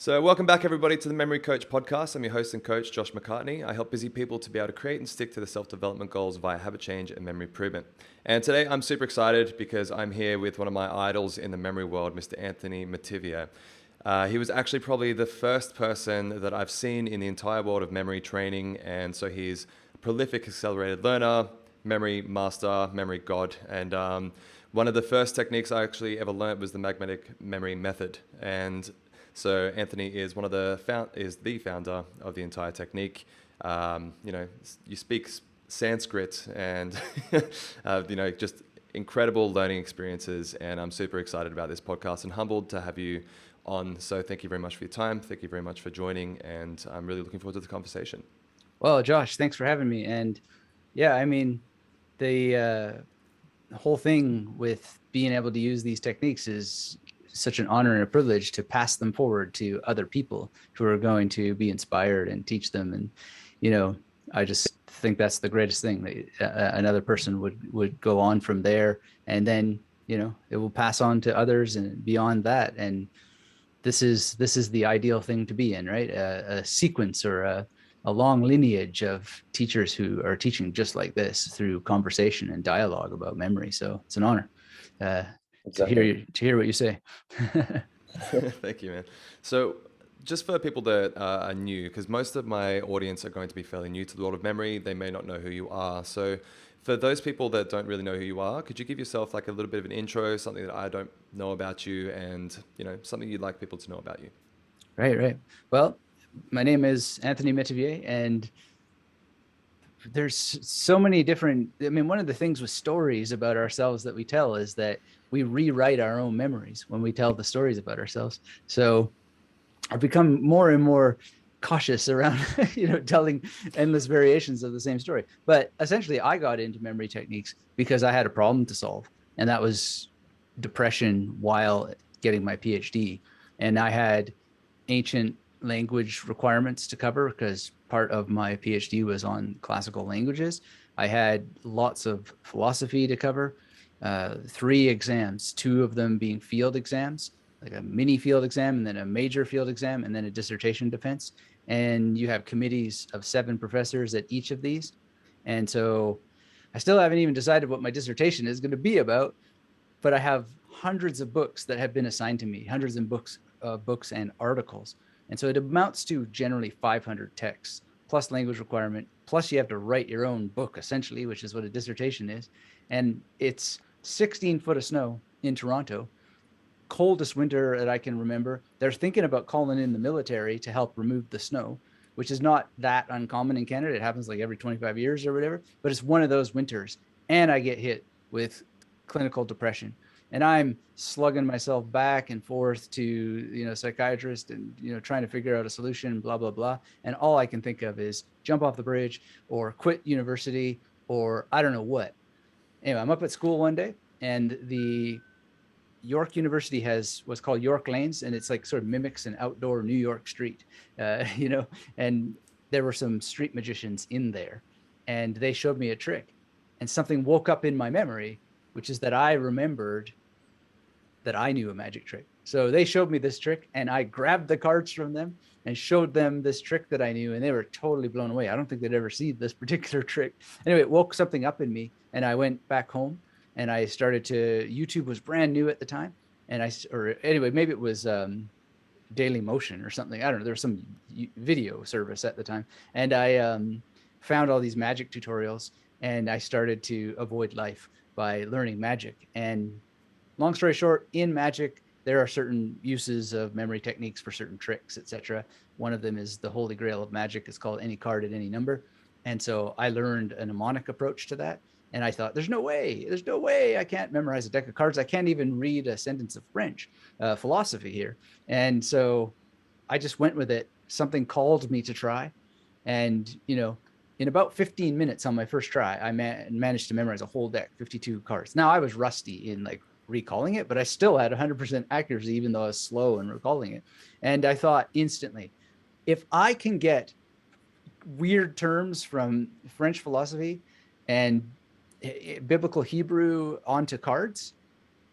So, welcome back, everybody, to the Memory Coach podcast. I'm your host and coach, Josh McCartney. I help busy people to be able to create and stick to their self-development goals via habit change and memory improvement. And today, I'm super excited because I'm here with one of my idols in the memory world, Mr. Anthony Metivier. He was actually probably the first person that I've seen in the entire world of memory training, and so he's a prolific accelerated learner, memory master, memory god, and one of the first techniques I actually ever learned was the magnetic memory method. And so Anthony is the founder of the entire technique. You speak Sanskrit and just incredible learning experiences. And I'm super excited about this podcast and humbled to have you on. So thank you very much for your time. Thank you very much for joining. And I'm really looking forward to the conversation. Well, Josh, thanks for having me. And yeah, I mean, the whole thing with being able to use these techniques is such an honor and a privilege to pass them forward to other people who are going to be inspired and teach them. And, I just think that's the greatest thing that another person would go on from there. And then, it will pass on to others and beyond that. And this is the ideal thing to be in, right? A sequence or a long lineage of teachers who are teaching just like this through conversation and dialogue about memory. So it's an honor Exactly. to hear what you say. Thank you, man. So, just for people that are new, because most of my audience are going to be fairly new to the world of memory, they may not know who you are. So, for those people that don't really know who you are, could you give yourself like a little bit of an intro, something that I don't know about you, and something you'd like people to know about you? Right. Well, my name is Anthony Metivier, and there's so many different. I mean, one of the things with stories about ourselves that we tell is that we rewrite our own memories when we tell the stories about ourselves. So I've become more and more cautious around telling endless variations of the same story. But essentially, I got into memory techniques because I had a problem to solve, and that was depression while getting my PhD. And I had ancient language requirements to cover because part of my PhD was on classical languages. I had lots of philosophy to cover, 3 exams, 2 of them being field exams, like a mini field exam and then a major field exam and then a dissertation defense. And you have committees of 7 professors at each of these. And so I still haven't even decided what my dissertation is going to be about, but I have hundreds of books that have been assigned to me, hundreds of books and articles. And so it amounts to generally 500 texts plus language requirement, plus you have to write your own book essentially, which is what a dissertation is. And it's 16 foot of snow in Toronto, coldest winter that I can remember. They're thinking about calling in the military to help remove the snow, which is not that uncommon in Canada. It happens like every 25 years or whatever, but it's one of those winters. And I get hit with clinical depression. And I'm slugging myself back and forth to, psychiatrist and, trying to figure out a solution, blah, blah, blah. And all I can think of is jump off the bridge or quit university or I don't know what. Anyway, I'm up at school one day and the York University has what's called York Lanes, and it's like sort of mimics an outdoor New York street, and there were some street magicians in there, and they showed me a trick, and something woke up in my memory, which is that I remembered that I knew a magic trick. So they showed me this trick, and I grabbed the cards from them and showed them this trick that I knew, and they were totally blown away. I don't think they'd ever seen this particular trick. Anyway, it woke something up in me, and I went back home and I started to. YouTube was brand new at the time, or anyway, maybe it was Daily Motion or something. I don't know. There was some video service at the time, and I found all these magic tutorials, and I started to avoid life by learning magic. And long story short, in magic, there are certain uses of memory techniques for certain tricks, etc. One of them is the holy grail of magic. It's called any card at any number. And so I learned a mnemonic approach to that. And I thought, there's no way I can't memorize a deck of cards. I can't even read a sentence of French philosophy here. And so I just went with it. Something called me to try. And, in about 15 minutes on my first try, I managed to memorize a whole deck, 52 cards. Now I was rusty in like recalling it, but I still had 100% accuracy, even though I was slow in recalling it. And I thought instantly, if I can get weird terms from French philosophy and biblical Hebrew onto cards,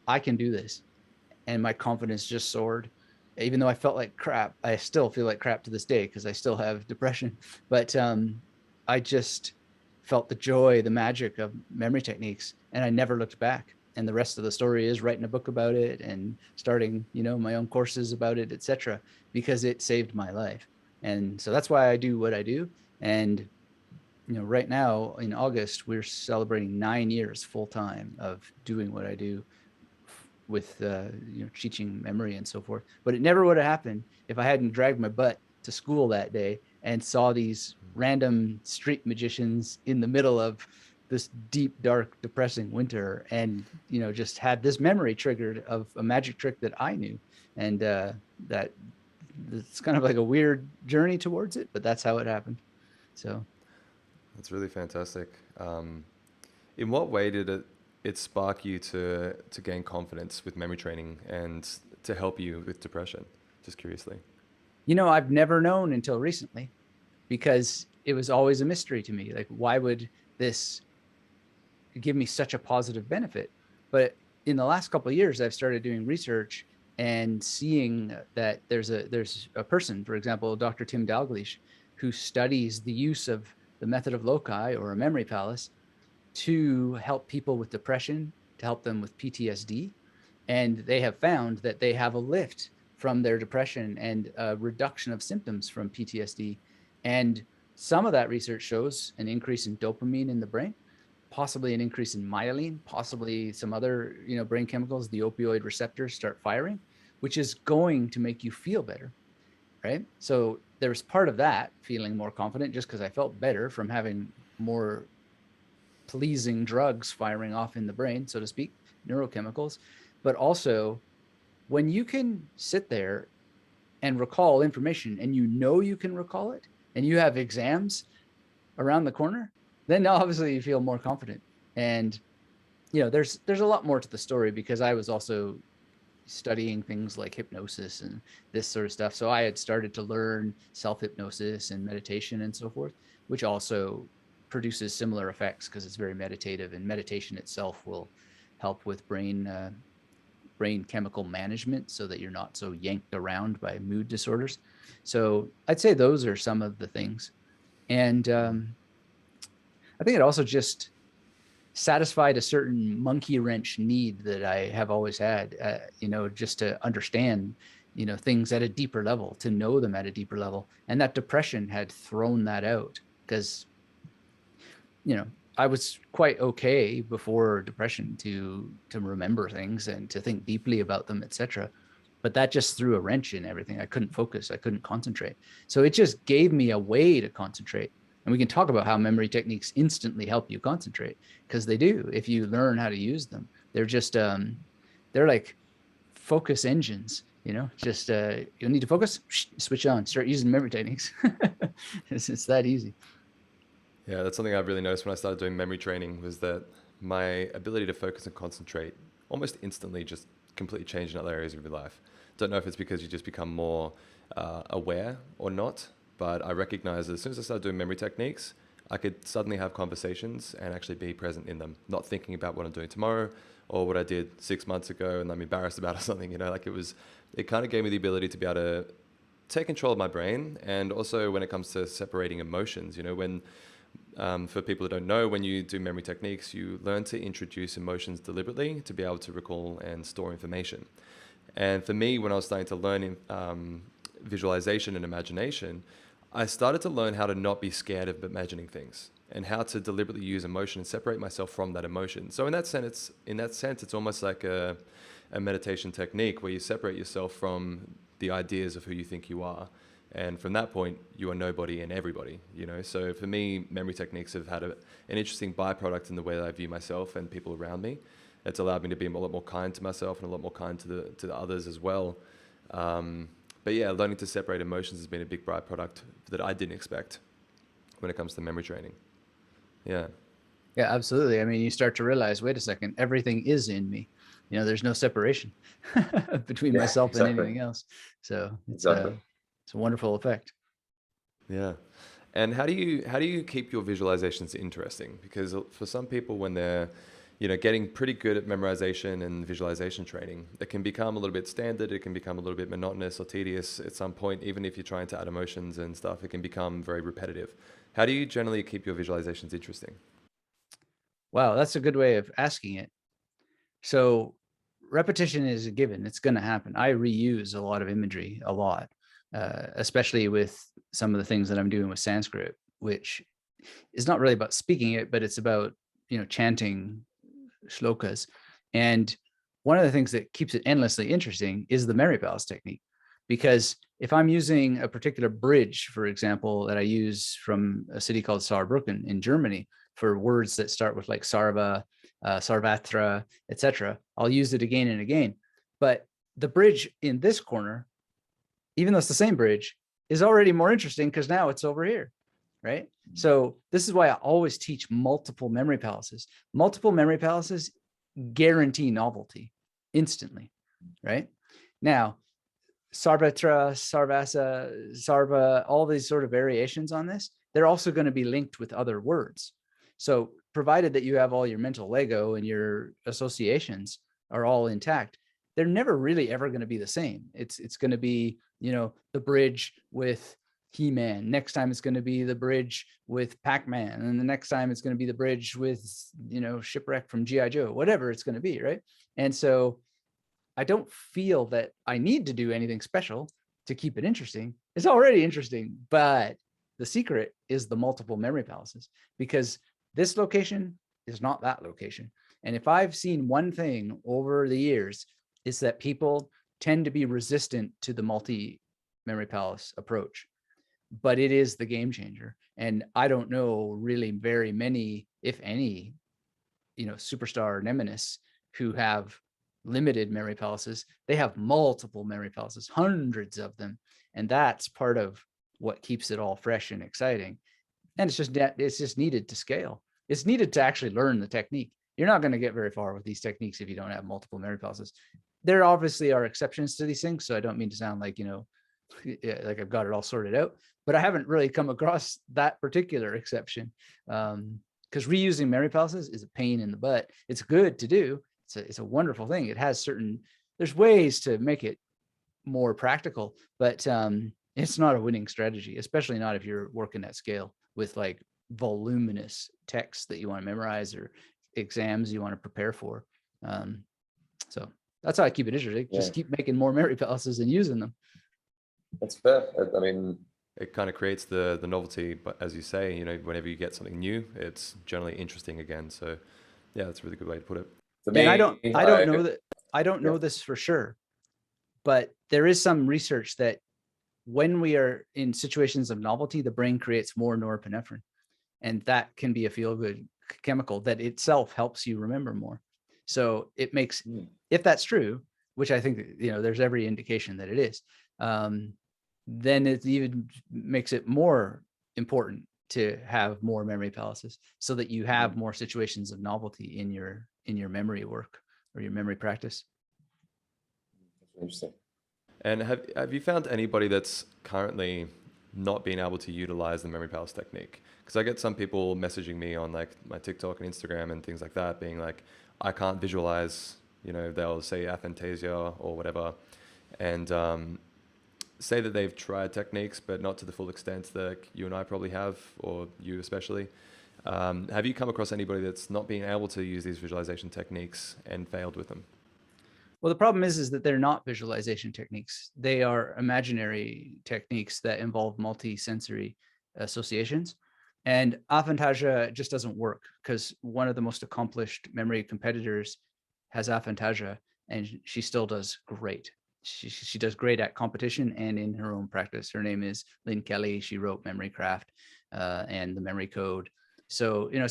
I can do this. And my confidence just soared. even though I felt like crap, I still feel like crap to this day because I still have depression. But I just felt the joy, the magic of memory techniques, and I never looked back. And the rest of the story is writing a book about it and starting, my own courses about it, etc., because it saved my life. And so that's why I do what I do. And right now in August, we're celebrating 9 years full time of doing what I do with teaching memory and so forth. But it never would have happened if I hadn't dragged my butt to school that day and saw these random street magicians in the middle of this deep, dark, depressing winter, and just had this memory triggered of a magic trick that I knew, and that it's kind of like a weird journey towards it, but that's how it happened. So That's really fantastic. In what way did it spark you to gain confidence with memory training and to help you with depression? Just curiously. I've never known until recently, because it was always a mystery to me. Like, why would this give me such a positive benefit? But in the last couple of years, I've started doing research and seeing that there's a person, for example, Dr. Tim Dalglish, who studies the use of the method of loci, or a memory palace, to help people with depression, to help them with PTSD. And they have found that they have a lift from their depression and a reduction of symptoms from PTSD. And some of that research shows an increase in dopamine in the brain, possibly an increase in myelin, possibly some other, brain chemicals. The opioid receptors start firing, which is going to make you feel better, right? So there's part of that feeling more confident, just because I felt better from having more pleasing drugs firing off in the brain, so to speak, neurochemicals. But also, when you can sit there and recall information, and you can recall it, and you have exams around the corner, then obviously you feel more confident. And there's a lot more to the story, because I was also studying things like hypnosis and this sort of stuff. So I had started to learn self-hypnosis and meditation and so forth, which also produces similar effects because it's very meditative, and meditation itself will help with brain chemical management, so that you're not so yanked around by mood disorders. So I'd say those are some of the things. And I think it also just satisfied a certain monkey wrench need that I have always had, just to understand, things at a deeper level, to know them at a deeper level. And that depression had thrown that out, because, I was quite okay before depression to remember things and to think deeply about them, etc. But that just threw a wrench in everything. I couldn't focus. I couldn't concentrate. So it just gave me a way to concentrate. And we can talk about how memory techniques instantly help you concentrate, because they do, if you learn how to use them. They're just, they're like focus engines, just, you need to focus, switch on, start using memory techniques. It's that easy. Yeah, that's something I've really noticed when I started doing memory training, was that my ability to focus and concentrate almost instantly just completely changed in other areas of your life. Don't know if it's because you just become more aware or not, but I recognize that as soon as I started doing memory techniques, I could suddenly have conversations and actually be present in them, not thinking about what I'm doing tomorrow or what I did 6 months ago and I'm embarrassed about or something, it kind of gave me the ability to be able to take control of my brain. And also when it comes to separating emotions, when for people who don't know, when you do memory techniques, you learn to introduce emotions deliberately to be able to recall and store information. And for me, when I was starting to learn visualization and imagination, I started to learn how to not be scared of imagining things, and how to deliberately use emotion and separate myself from that emotion. So in that sense, it's almost like a meditation technique where you separate yourself from the ideas of who you think you are. And from that point, you are nobody and everybody, So for me, memory techniques have had an interesting byproduct in the way that I view myself and people around me. It's allowed me to be a lot more kind to myself and a lot more kind to the others as well. But yeah, learning to separate emotions has been a big byproduct that I didn't expect when it comes to memory training. Yeah. Yeah, absolutely. I mean, you start to realize, wait a second, everything is in me. There's no separation between Yeah, myself and exactly. anything else. So Exactly. it's a wonderful effect. Yeah. And how do you keep your visualizations interesting? Because for some people, when they're getting pretty good at memorization and visualization training. It can become a little bit standard. It can become a little bit monotonous or tedious at some point. Even if you're trying to add emotions and stuff, it can become very repetitive. How do you generally keep your visualizations interesting? Wow, that's a good way of asking it. So repetition is a given. It's going to happen. I reuse a lot of imagery a lot, especially with some of the things that I'm doing with Sanskrit, which is not really about speaking it, but it's about, chanting shlokas. And one of the things that keeps it endlessly interesting is the Mary Palace technique. Because if I'm using a particular bridge, for example, that I use from a city called Saarbrücken in Germany for words that start with like Sarva, Sarvatra, etc., I'll use it again and again. But the bridge in this corner, even though it's the same bridge, is already more interesting because now it's over here, right? So this is why I always teach multiple memory palaces. Multiple memory palaces guarantee novelty instantly, right? Now, Sarvatra, Sarvasa, Sarva, all these sort of variations on this, they're also going to be linked with other words. So provided that you have all your mental Lego and your associations are all intact, they're never really ever going to be the same. It's going to be, the bridge with He-Man. Next time it's going to be the bridge with Pac-Man. And the next time it's going to be the bridge with, Shipwreck from G.I. Joe, whatever it's going to be, right? And so I don't feel that I need to do anything special to keep it interesting. It's already interesting, but the secret is the multiple memory palaces, because this location is not that location. And if I've seen one thing over the years, is that people tend to be resistant to the multi-memory palace approach, but it is the game changer. And I don't know really very many, if any, superstar nemenists who have limited memory palaces. They have multiple memory palaces, hundreds of them. And that's part of what keeps it all fresh and exciting. And it's just needed to scale. It's needed to actually learn the technique. You're not going to get very far with these techniques if you don't have multiple memory palaces. There obviously are exceptions to these things, so I don't mean to sound like, like I've got it all sorted out, but I haven't really come across that particular exception. Because reusing memory palaces is a pain in the butt. It's good to do. It's a wonderful thing. It has there's ways to make it more practical, but it's not a winning strategy, especially not if you're working at scale with like voluminous texts that you want to memorize or exams you want to prepare for. So that's how I keep it interesting. Just keep making more memory palaces and using them. That's fair. I mean, it kind of creates the novelty, but as you say, whenever you get something new, it's generally interesting again. So yeah, that's a really good way to put it. For me, and I don't know this for sure, but there is some research that when we are in situations of novelty, the brain creates more norepinephrine, and that can be a feel-good chemical that itself helps you remember more. So it makes, if that's true, which I think, there's every indication that it is, then it even makes it more important to have more memory palaces so that you have more situations of novelty in your memory work or your memory practice. That's interesting. And have you found anybody that's currently not being able to utilize the memory palace technique? Because I get some people messaging me on like my TikTok and Instagram and things like that, being like, I can't visualize, they'll say aphantasia or whatever, and say that they've tried techniques, but not to the full extent that you and I probably have, or you especially. Have you come across anybody that's not being able to use these visualization techniques and failed with them? Well, the problem is that they're not visualization techniques. They are imaginary techniques that involve multi-sensory associations. And Aphantasia just doesn't work because one of the most accomplished memory competitors has Aphantasia, and she still does great. She does great at competition and in her own practice. Her name is Lynn Kelly. She wrote Memorycraft and the Memory Code. So, it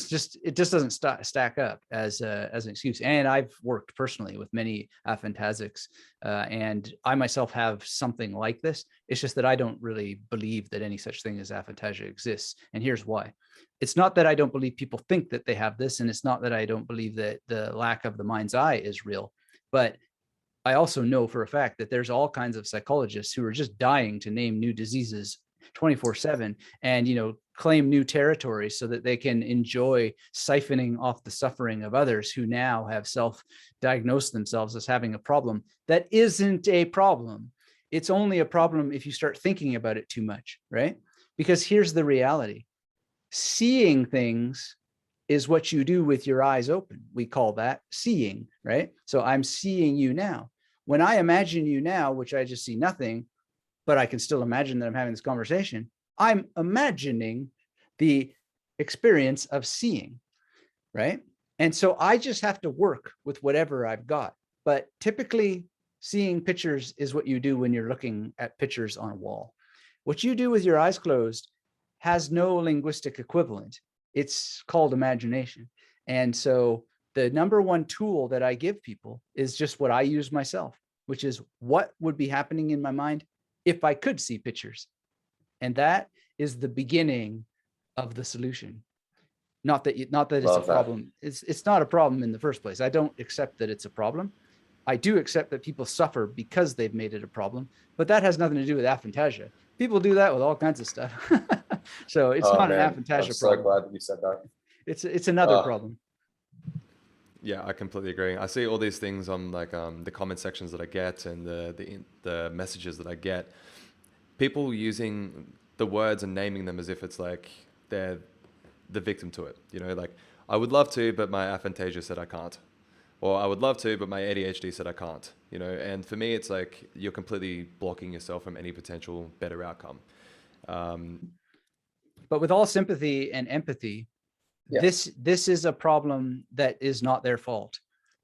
just doesn't stack up as an excuse. And I've worked personally with many aphantasics, and I myself have something like this. It's just that I don't really believe that any such thing as aphantasia exists. And here's why. It's not that I don't believe people think that they have this, and it's not that I don't believe that the lack of the mind's eye is real, but I also know for a fact that there's all kinds of psychologists who are just dying to name new diseases 24/7 and, claim new territory so that they can enjoy siphoning off the suffering of others who now have self-diagnosed themselves as having a problem that isn't a problem. It's only a problem if you start thinking about it too much, right? Because here's the reality. Seeing things is what you do with your eyes open. We call that seeing, right? So I'm seeing you now. When I imagine you now, which I just see nothing, but I can still imagine that I'm having this conversation, I'm imagining the experience of seeing, right? And so I just have to work with whatever I've got. But typically, seeing pictures is what you do when you're looking at pictures on a wall. What you do with your eyes closed has no linguistic equivalent. It's called imagination. And so the number one tool that I give people is just what I use myself, which is what would be happening in my mind if I could see pictures. And that is the beginning of the solution. Not that it's a problem. It's not a problem in the first place. I don't accept that it's a problem. I do accept that people suffer because they've made it a problem, but that has nothing to do with aphantasia. People do that with all kinds of stuff. So it's not an aphantasia I'm so problem. glad that you said that. It's another problem. Yeah, I completely agree. I see all these things on like the comment sections that I get and the messages that I get. People using the words and naming them as if it's like they're the victim to it. You know, like I would love to, but my aphantasia said I can't. Or I would love to, but my ADHD said I can't. You know, and for me, it's like you're completely blocking yourself from any potential better outcome. But with all sympathy and empathy, this is a problem that is not their fault.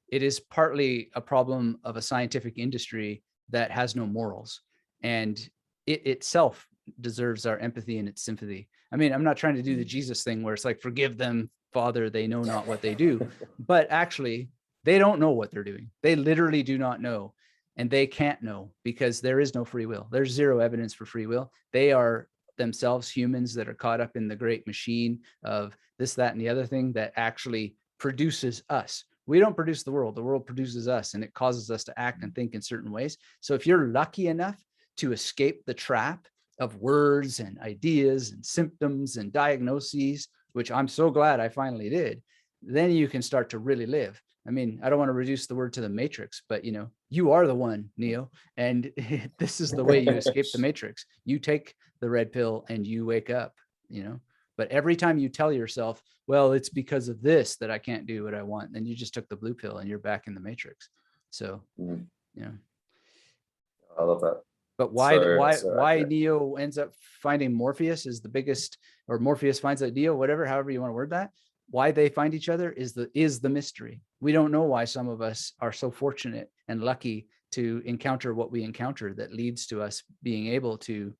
It is partly a problem of a scientific industry that has no morals, and it itself deserves our empathy and its sympathy. I mean, I'm not trying to do the Jesus thing where it's like, forgive them, Father, they know not what they do. But actually, they don't know what they're doing. They literally do not know. And they can't know because there is no free will. There's zero evidence for free will. They are themselves humans that are caught up in the great machine of this, that, and the other thing that actually produces us. We don't produce the world produces us, and it causes us to act and think in certain ways. So if you're lucky enough to escape the trap of words and ideas and symptoms and diagnoses, which I'm so glad I finally did, then you can start to really live. I mean, I don't want to reduce the word to the matrix, but you know, you are the one, Neo, and this is the way you escape the matrix. You take the red pill and you wake up, you know. But every time you tell yourself, well, it's because of this that I can't do what I want, then you just took the blue pill and you're back in the matrix. So, you know, I love that. but why Neo ends up finding Morpheus is the biggest, or Morpheus finds out Neo, whatever, however you want to word that. Why they find each other is the mystery. We don't know why some of us are so fortunate and lucky to encounter what we encounter that leads to us being able to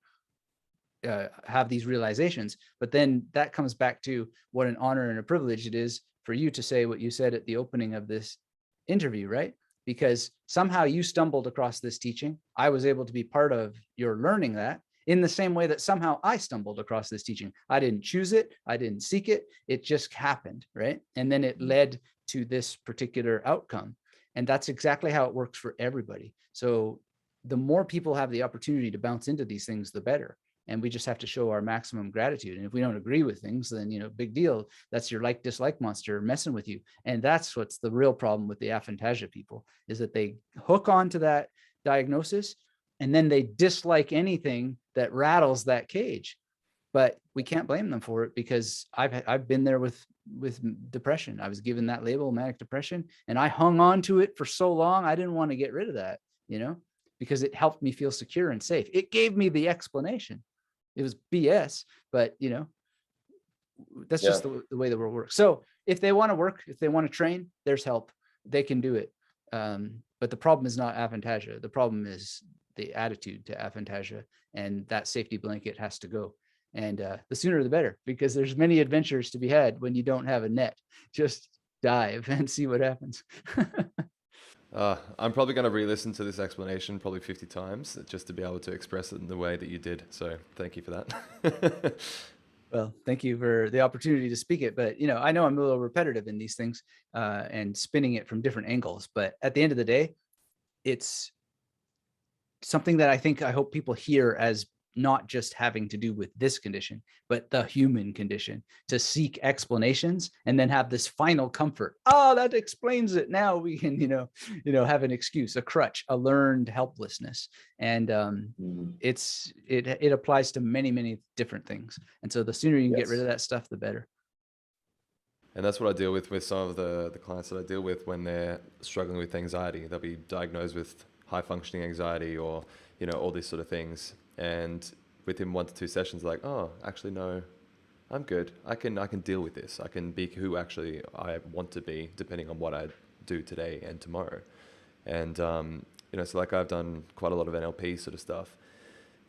have these realizations. But then that comes back to what an honor and a privilege it is for you to say what you said at the opening of this interview, right? Because somehow you stumbled across this teaching. I was able to be part of your learning that, in the same way that somehow I stumbled across this teaching. I didn't choose it. I didn't seek it. It just happened, right? And then it led to this particular outcome. And that's exactly how it works for everybody. So the more people have the opportunity to bounce into these things, the better. And we just have to show our maximum gratitude. And if we don't agree with things, then, you know, big deal. That's your like dislike monster messing with you. And that's what's the real problem with the aphantasia people, is that they hook onto that diagnosis and then they dislike anything that rattles that cage. But we can't blame them for it, because I've been there with depression. I was given that label, manic depression, and I hung on to it for so long. I didn't want to get rid of that, you know, because it helped me feel secure and safe. It gave me the explanation. It was BS, but you know, that's just the way the world works. So if they want to work, if they want to train, there's help. They can do it. But the problem is not aphantasia. The problem is the attitude to aphantasia, and that safety blanket has to go. And the sooner the better, because there's many adventures to be had when you don't have a net. Just dive and see what happens. I'm probably going to re-listen to this explanation probably 50 times just to be able to express it in the way that you did. So thank you for that. Well, thank you for the opportunity to speak it. But, you know, I know I'm a little repetitive in these things and spinning it from different angles. But at the end of the day, it's something that I hope people hear as not just having to do with this condition, but the human condition, to seek explanations and then have this final comfort. Oh, that explains it. Now we can, have an excuse, a crutch, a learned helplessness. And it applies to many, many different things. And so the sooner you can get rid of that stuff, the better. And that's what I deal with some of the clients that I deal with when they're struggling with anxiety. They'll be diagnosed with high functioning anxiety or, all these sort of things. And within 1 to 2 sessions, like, oh, actually, no, I'm good. I can deal with this. I can be who actually I want to be, depending on what I do today and tomorrow. And, so like I've done quite a lot of NLP sort of stuff.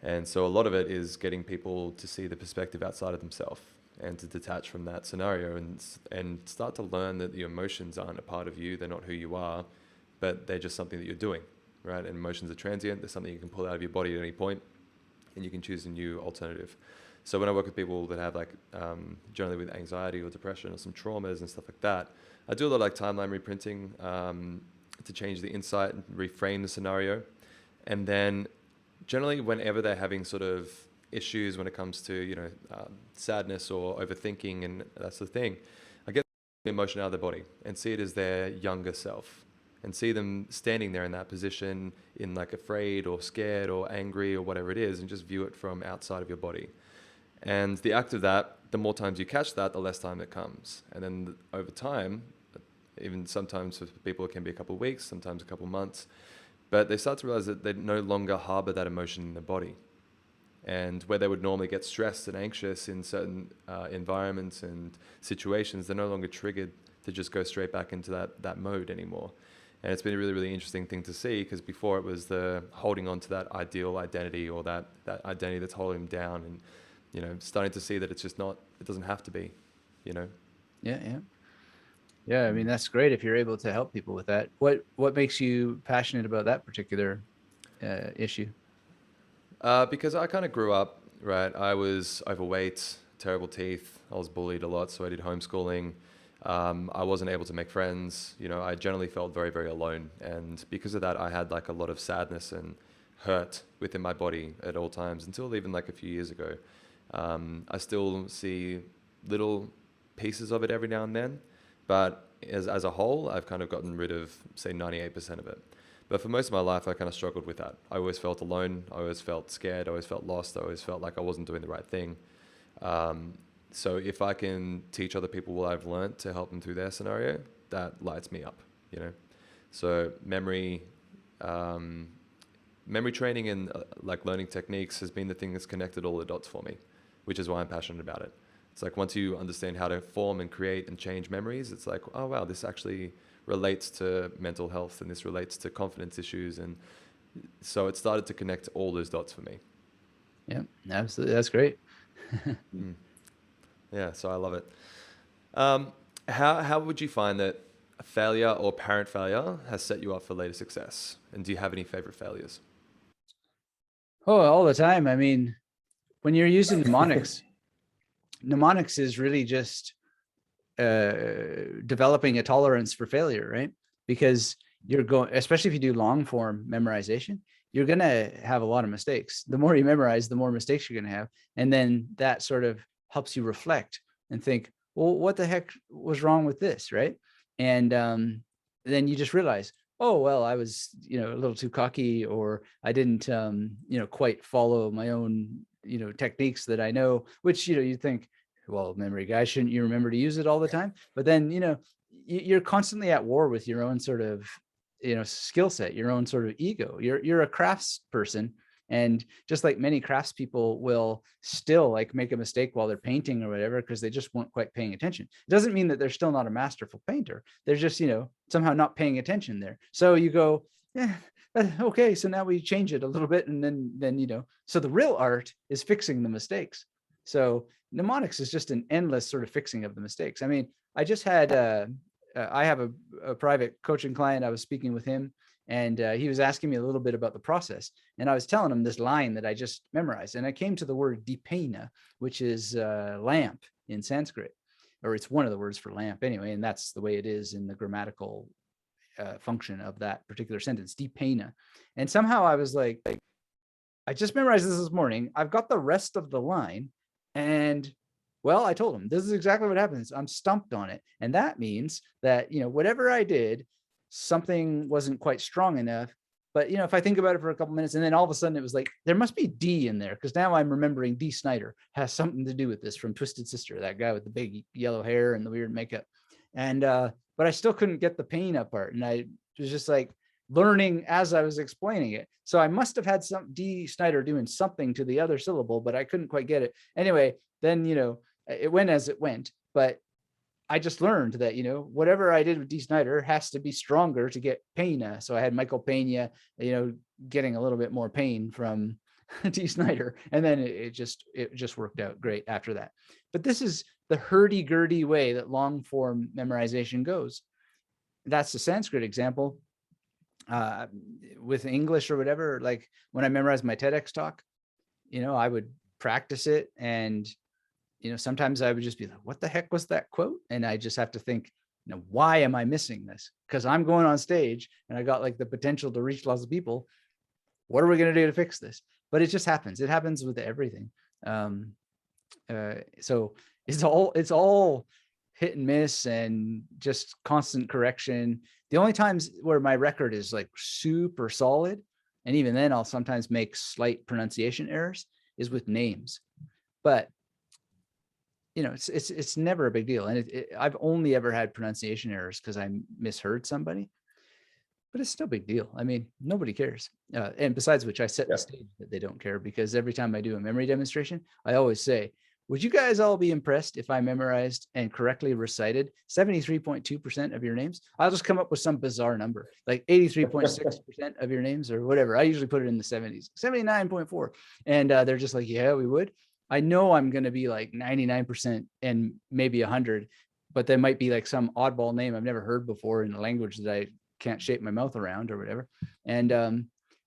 And so a lot of it is getting people to see the perspective outside of themselves and to detach from that scenario and start to learn that the emotions aren't a part of you. They're not who you are, but they're just something that you're doing, right? And emotions are transient. They're something you can pull out of your body at any point, and you can choose a new alternative. So when I work with people that have generally with anxiety or depression or some traumas and stuff like that, I do a lot of timeline reprinting to change the insight and reframe the scenario. And then generally whenever they're having sort of issues when it comes to, sadness or overthinking and that sort of thing, I get the emotion out of their body and see it as their younger self and see them standing there in that position in afraid or scared or angry or whatever it is, and just view it from outside of your body. And the act of that, the more times you catch that, the less time it comes. And then over time, even sometimes for people it can be a couple of weeks, sometimes a couple of months, but they start to realize that they no longer harbor that emotion in their body. And where they would normally get stressed and anxious in certain environments and situations, they're no longer triggered to just go straight back into that mode anymore. And it's been a really, really interesting thing to see, because before it was the holding on to that ideal identity or that identity that's holding them down, and, starting to see that it's just not, it doesn't have to be, Yeah, I mean, that's great if you're able to help people with that. What makes you passionate about that particular issue? Because I kind of grew up, right? I was overweight, terrible teeth. I was bullied a lot, so I did homeschooling. I wasn't able to make friends. I generally felt very, very alone. And because of that, I had a lot of sadness and hurt within my body at all times, until even a few years ago. I still see little pieces of it every now and then, but as a whole, I've kind of gotten rid of, say, 98% of it. But for most of my life, I kind of struggled with that. I always felt alone. I always felt scared. I always felt lost. I always felt like I wasn't doing the right thing. So if I can teach other people what I've learned to help them through their scenario, that lights me up, So memory training and learning techniques has been the thing that's connected all the dots for me, which is why I'm passionate about it. It's once you understand how to form and create and change memories, it's oh wow, this actually relates to mental health, and this relates to confidence issues. And so it started to connect all those dots for me. Yeah, absolutely. That's great. Yeah, so I love it. How would you find that a failure or apparent failure has set you up for later success? And do you have any favorite failures? Oh, all the time. I mean, when you're using mnemonics, mnemonics is really just developing a tolerance for failure, right? Because you're going, especially if you do long form memorization, you're going to have a lot of mistakes. The more you memorize, the more mistakes you're going to have. And then that sort of helps you reflect and think, well, what the heck was wrong with this, right? And then you just realize, oh, well, I was, a little too cocky, or I didn't, quite follow my own, techniques that I know, which, you think, well, memory guy, shouldn't you remember to use it all the time? But then, you're constantly at war with your own sort of, skill set, your own sort of ego. You're a crafts person. And just like many craftspeople will still make a mistake while they're painting or whatever, because they just weren't quite paying attention. It doesn't mean that they're still not a masterful painter. They're just, somehow not paying attention there. So you go, yeah, okay. So now we change it a little bit. And then, so the real art is fixing the mistakes. So mnemonics is just an endless sort of fixing of the mistakes. I mean, I just had, I have a private coaching client. I was speaking with him, and he was asking me a little bit about the process. And I was telling him this line that I just memorized. And I came to the word dipena, which is lamp in Sanskrit, or it's one of the words for lamp anyway. And that's the way it is in the grammatical function of that particular sentence, dipena. And somehow I was like, I just memorized this morning. I've got the rest of the line. And well, I told him, this is exactly what happens. I'm stumped on it. And that means that, whatever I did, something wasn't quite strong enough. But, if I think about it for a couple minutes, and then all of a sudden it was like, there must be D in there. Because now I'm remembering D. Snyder has something to do with this from Twisted Sister, that guy with the big yellow hair and the weird makeup. And, but I still couldn't get the pain apart. And I was just like learning as I was explaining it. So I must have had some D. Snyder doing something to the other syllable, but I couldn't quite get it. Anyway, then, it went as it went, but I just learned that, whatever I did with D. Snyder has to be stronger to get Pena. So I had Michael Pena, getting a little bit more pain from D. Snyder. And then it just worked out great after that. But this is the hurdy-gurdy way that long form memorization goes. That's the Sanskrit example. With English or whatever, like when I memorized my TEDx talk, I would practice it, and sometimes I would just be like, what the heck was that quote? And I just have to think, why am I missing this? Because I'm going on stage and I got like the potential to reach lots of people. What are we going to do to fix this? But it just happens. It happens with everything. So it's all hit and miss and just constant correction. The only times where my record is like super solid, and even then I'll sometimes make slight pronunciation errors, is with names. But it's never a big deal. And I've only ever had pronunciation errors because I misheard somebody, but it's still a big deal. I mean, nobody cares. And besides which, I set the stage that they don't care, because every time I do a memory demonstration, I always say, would you guys all be impressed if I memorized and correctly recited 73.2% of your names? I'll just come up with some bizarre number, like 83.6% of your names or whatever. I usually put it in the 70s, 79.4. And they're just like, yeah, we would. I know I'm going to be like 99% and maybe 100, but there might be like some oddball name I've never heard before in a language that I can't shape my mouth around or whatever. And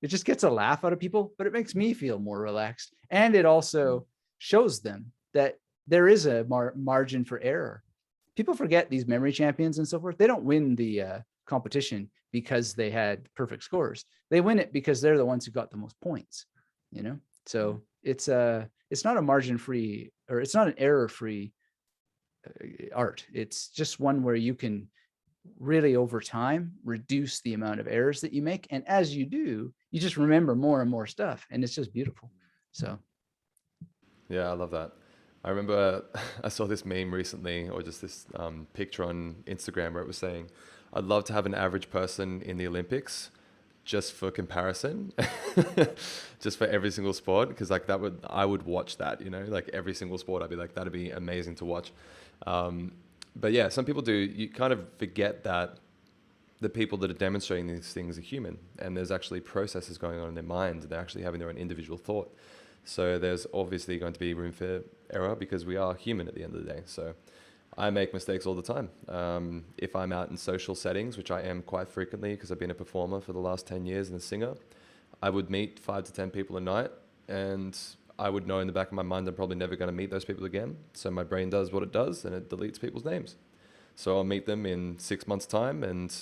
it just gets a laugh out of people, but it makes me feel more relaxed. And it also shows them that there is a margin for error. People forget these memory champions and so forth. They don't win the competition because they had perfect scores. They win it because they're the ones who got the most points, So it's not a margin-free, or it's not an error-free art. It's just one where you can really over time reduce the amount of errors that you make. And as you do, you just remember more and more stuff, and it's just beautiful. So. Yeah, I love that. I remember I saw this meme recently, or just this picture on Instagram where it was saying, I'd love to have an average person in the Olympics just for comparison, just for every single sport. Because like I would watch that, like every single sport. I'd be like, that'd be amazing to watch. But yeah, some people do. You kind of forget that the people that are demonstrating these things are human, and there's actually processes going on in their mind. They're actually having their own individual thought. So there's obviously going to be room for error because we are human at the end of the day. So I make mistakes all the time. If I'm out in social settings, which I am quite frequently because I've been a performer for the last 10 years and a singer, I would meet 5 to 10 people a night, and I would know in the back of my mind I'm probably never going to meet those people again. So my brain does what it does, and it deletes people's names. So I'll meet them in 6 months' time, and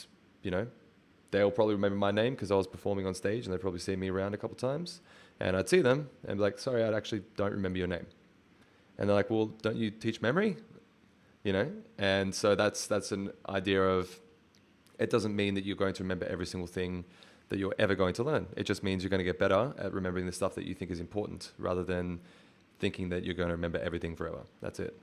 they'll probably remember my name because I was performing on stage, and they'll probably see me around a couple times. And I'd see them and be like, sorry, I actually don't remember your name. And they're like, well, don't you teach memory? And so that's an idea of, it doesn't mean that you're going to remember every single thing that you're ever going to learn. It just means you're going to get better at remembering the stuff that you think is important, rather than thinking that you're going to remember everything forever. That's it.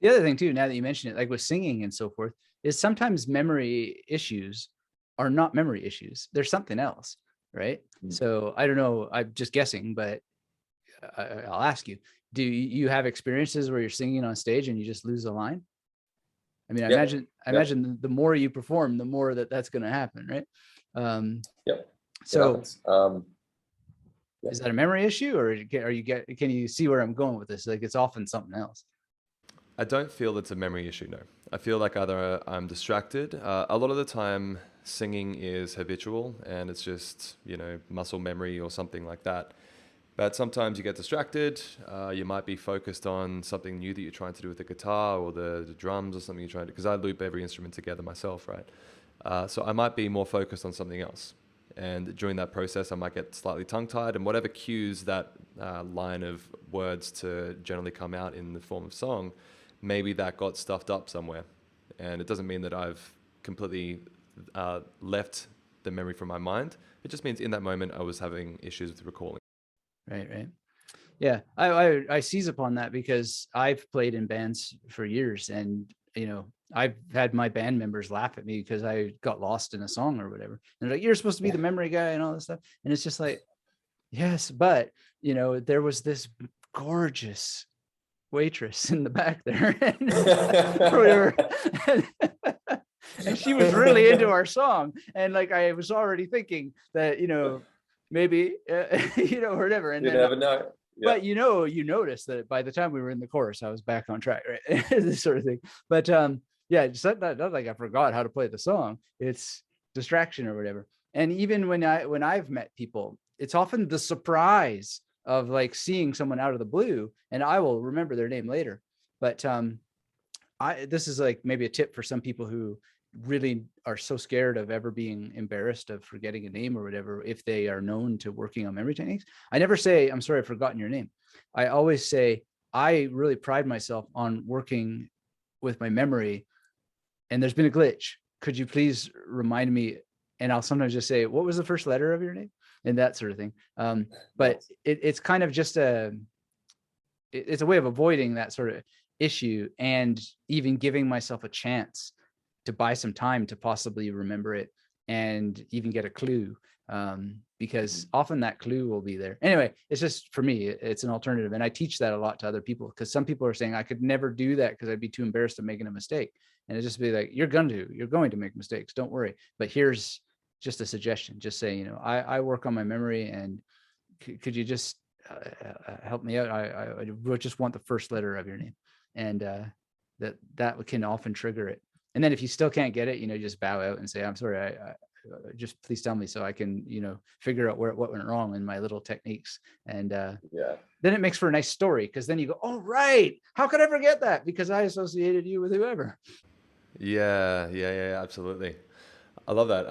The other thing too, now that you mention it, like with singing and so forth, is sometimes memory issues are not memory issues. There's something else, right? So I don't know, I'm just guessing, but I'll ask you, do you have experiences where you're singing on stage and you just lose a line? I mean, I imagine the more you perform, the more that's going to happen, right? So is that a memory issue, or can you see where I'm going with this? Like, it's often something else. I don't feel it's a memory issue, no. I feel like either I'm distracted. A lot of the time, singing is habitual, and it's just, muscle memory or something like that. But sometimes you get distracted. You might be focused on something new that you're trying to do with the guitar or the drums or something you're trying to, because I loop every instrument together myself, right? So I might be more focused on something else. And during that process, I might get slightly tongue-tied, and whatever cues that line of words to generally come out in the form of song, maybe that got stuffed up somewhere. And it doesn't mean that I've completely left the memory from my mind. It just means in that moment I was having issues with recalling. Right. Yeah, I seize upon that because I've played in bands for years, and I've had my band members laugh at me because I got lost in a song or whatever. And they're like, "You're supposed to be the memory guy," and all this stuff. And it's just like, yes, but there was this gorgeous waitress in the back there, and she was really into our song, and like I was already thinking that maybe or whatever, and You then never know. Yeah. but you notice that by the time we were in the chorus, I was back on track, right? This sort of thing. But yeah, it's not like I forgot how to play the song. It's distraction or whatever. And even when I've met people, it's often the surprise of like seeing someone out of the blue, and I will remember their name later. But this is like maybe a tip for some people who really are so scared of ever being embarrassed of forgetting a name or whatever, if they are known to working on memory techniques. I never say, "I'm sorry, I've forgotten your name." I always say, I really pride myself on working with my memory, and there's been a glitch. Could you please remind me? And I'll sometimes just say, "What was the first letter of your name?" And that sort of thing. But it's kind of just it's a way of avoiding that sort of issue, and even giving myself a chance to buy some time to possibly remember it and even get a clue, because often that clue will be there. Anyway, it's just, for me, it's an alternative. And I teach that a lot to other people, because some people are saying, "I could never do that because I'd be too embarrassed of making a mistake." And it just be like, you're going to make mistakes. Don't worry. But here's just a suggestion. Just say, I work on my memory, and could you just help me out? I just want the first letter of your name. And that can often trigger it. And then if you still can't get it, just bow out and say, "I'm sorry, I just please tell me so I can, figure out what went wrong in my little techniques." And then it makes for a nice story, because then you go, "Oh, right. How could I forget that? Because I associated you with whoever." Yeah, absolutely. I love that.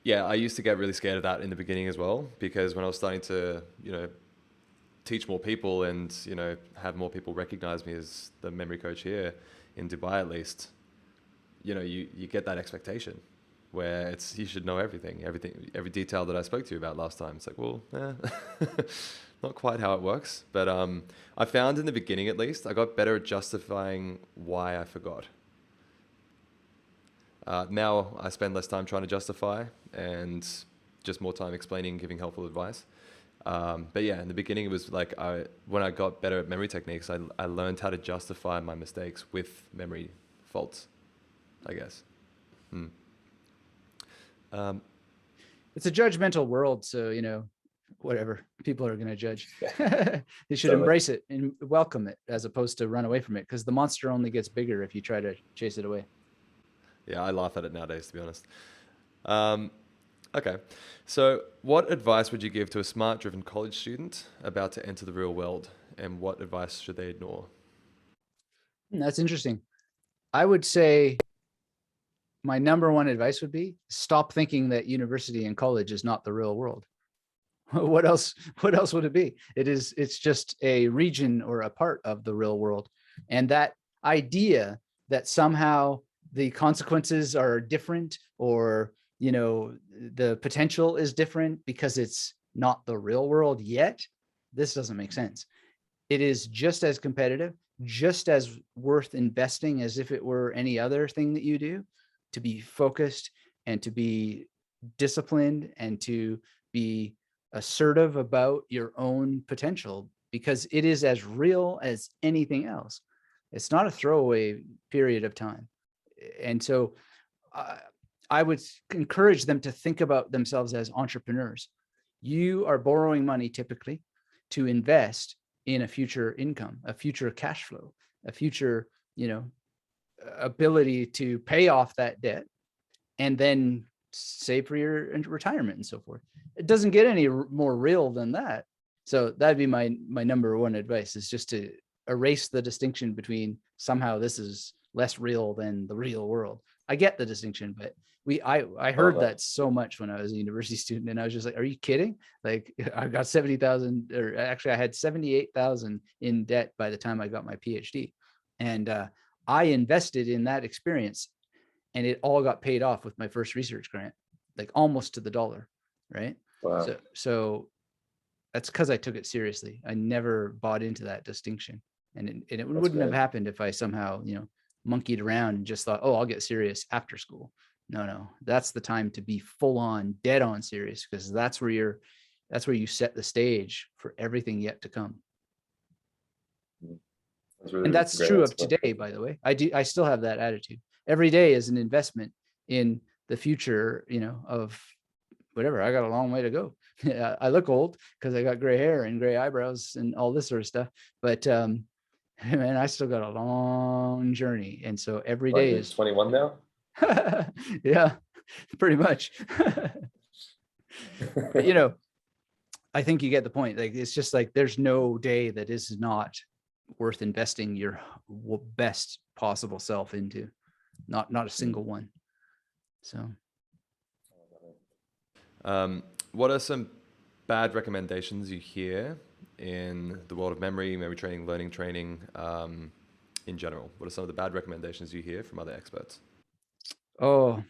Yeah, I used to get really scared of that in the beginning as well, because when I was starting to, teach more people and, have more people recognize me as the memory coach here in Dubai, at least, you get that expectation where you should know everything, every detail that I spoke to you about last time. It's like, well, not quite how it works. But I found in the beginning, at least, I got better at justifying why I forgot. Now I spend less time trying to justify and just more time explaining, giving helpful advice. But yeah, in the beginning, it was like when I got better at memory techniques, I learned how to justify my mistakes with memory faults, I guess. It's a judgmental world, so whatever people are going to judge, you should embrace it and welcome it, as opposed to run away from it, because the monster only gets bigger if you try to chase it away. Yeah, I laugh at it nowadays, to be honest. Okay, so what advice would you give to a smart-driven college student about to enter the real world, and what advice should they ignore? That's interesting. I would say my number one advice would be, stop thinking that university and college is not the real world. What else would it be? It's just a region or a part of the real world. And that idea that somehow the consequences are different, or the potential is different because it's not the real world yet, this doesn't make sense. It is just as competitive, just as worth investing as if it were any other thing that you do, to be focused and to be disciplined and to be assertive about your own potential, because it is as real as anything else. It's not a throwaway period of time. And so I would encourage them to think about themselves as entrepreneurs. You are borrowing money typically to invest in a future income, a future cash flow, a future, ability to pay off that debt, and then save for your retirement and so forth. It doesn't get any more real than that. So that'd be my number one advice, is just to erase the distinction between somehow this is less real than the real world. I get the distinction, but I heard that so much when I was a university student, and I was just like, are you kidding? Like, I got 70,000, or actually I had 78,000 in debt by the time I got my PhD. And I invested in that experience, and it all got paid off with my first research grant, like almost to the dollar. Right. Wow. So that's because I took it seriously. I never bought into that distinction. And it wouldn't have happened if I somehow, monkeyed around and just thought, oh, I'll get serious after school. No, that's the time to be full on, dead on serious, because that's where you set the stage for everything yet to come. Really, and that's true of today, by the way. I still have that attitude. Every day is an investment in the future, of whatever. I got a long way to go. I look old because I got gray hair and gray eyebrows and all this sort of stuff. But man, I still got a long journey. And so every day is 21 now. Yeah, pretty much. But I think you get the point. Like, it's just like there's no day that is not worth investing your best possible self into. Not a single one. So what are some bad recommendations you hear in the world of memory training, learning training, in general? What are some of the bad recommendations you hear from other experts? Oh,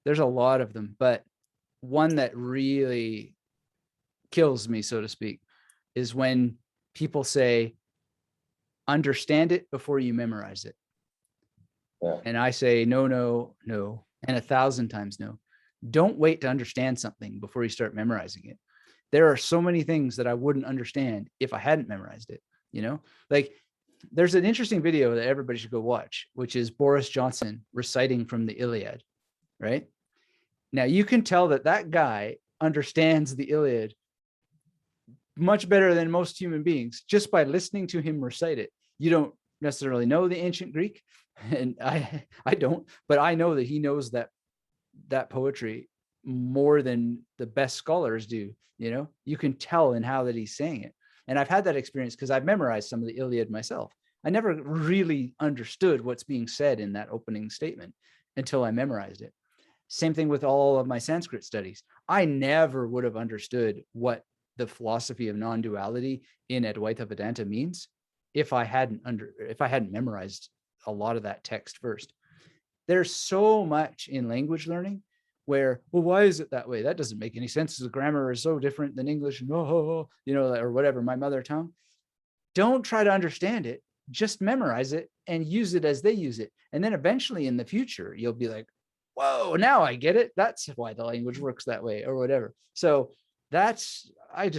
there's a lot of them, but one that really kills me, so to speak, is when people say, understand it before you memorize it. Yeah. And I say, no, and 1,000 times no. Don't wait to understand something before you start memorizing it. There are so many things that I wouldn't understand if I hadn't memorized it. Like, there's an interesting video that everybody should go watch, which is Boris Johnson reciting from the Iliad, right? Now, you can tell that guy understands the Iliad much better than most human beings just by listening to him recite it. You don't necessarily know the ancient Greek, and I don't, but I know that he knows that poetry more than the best scholars do. You can tell in how that he's saying it. And I've had that experience because I've memorized some of the Iliad myself. I never really understood what's being said in that opening statement until I memorized it. Same thing with all of my Sanskrit studies. I never would have understood what the philosophy of non-duality in Advaita Vedanta means if I hadn't memorized a lot of that text first. There's so much in language learning where, well, why is it that way? That doesn't make any sense. The grammar is so different than English, or whatever, my mother tongue. Don't try to understand it. Just memorize it and use it as they use it. And then eventually in the future, you'll be like, whoa, now I get it. That's why the language works that way, or whatever. So I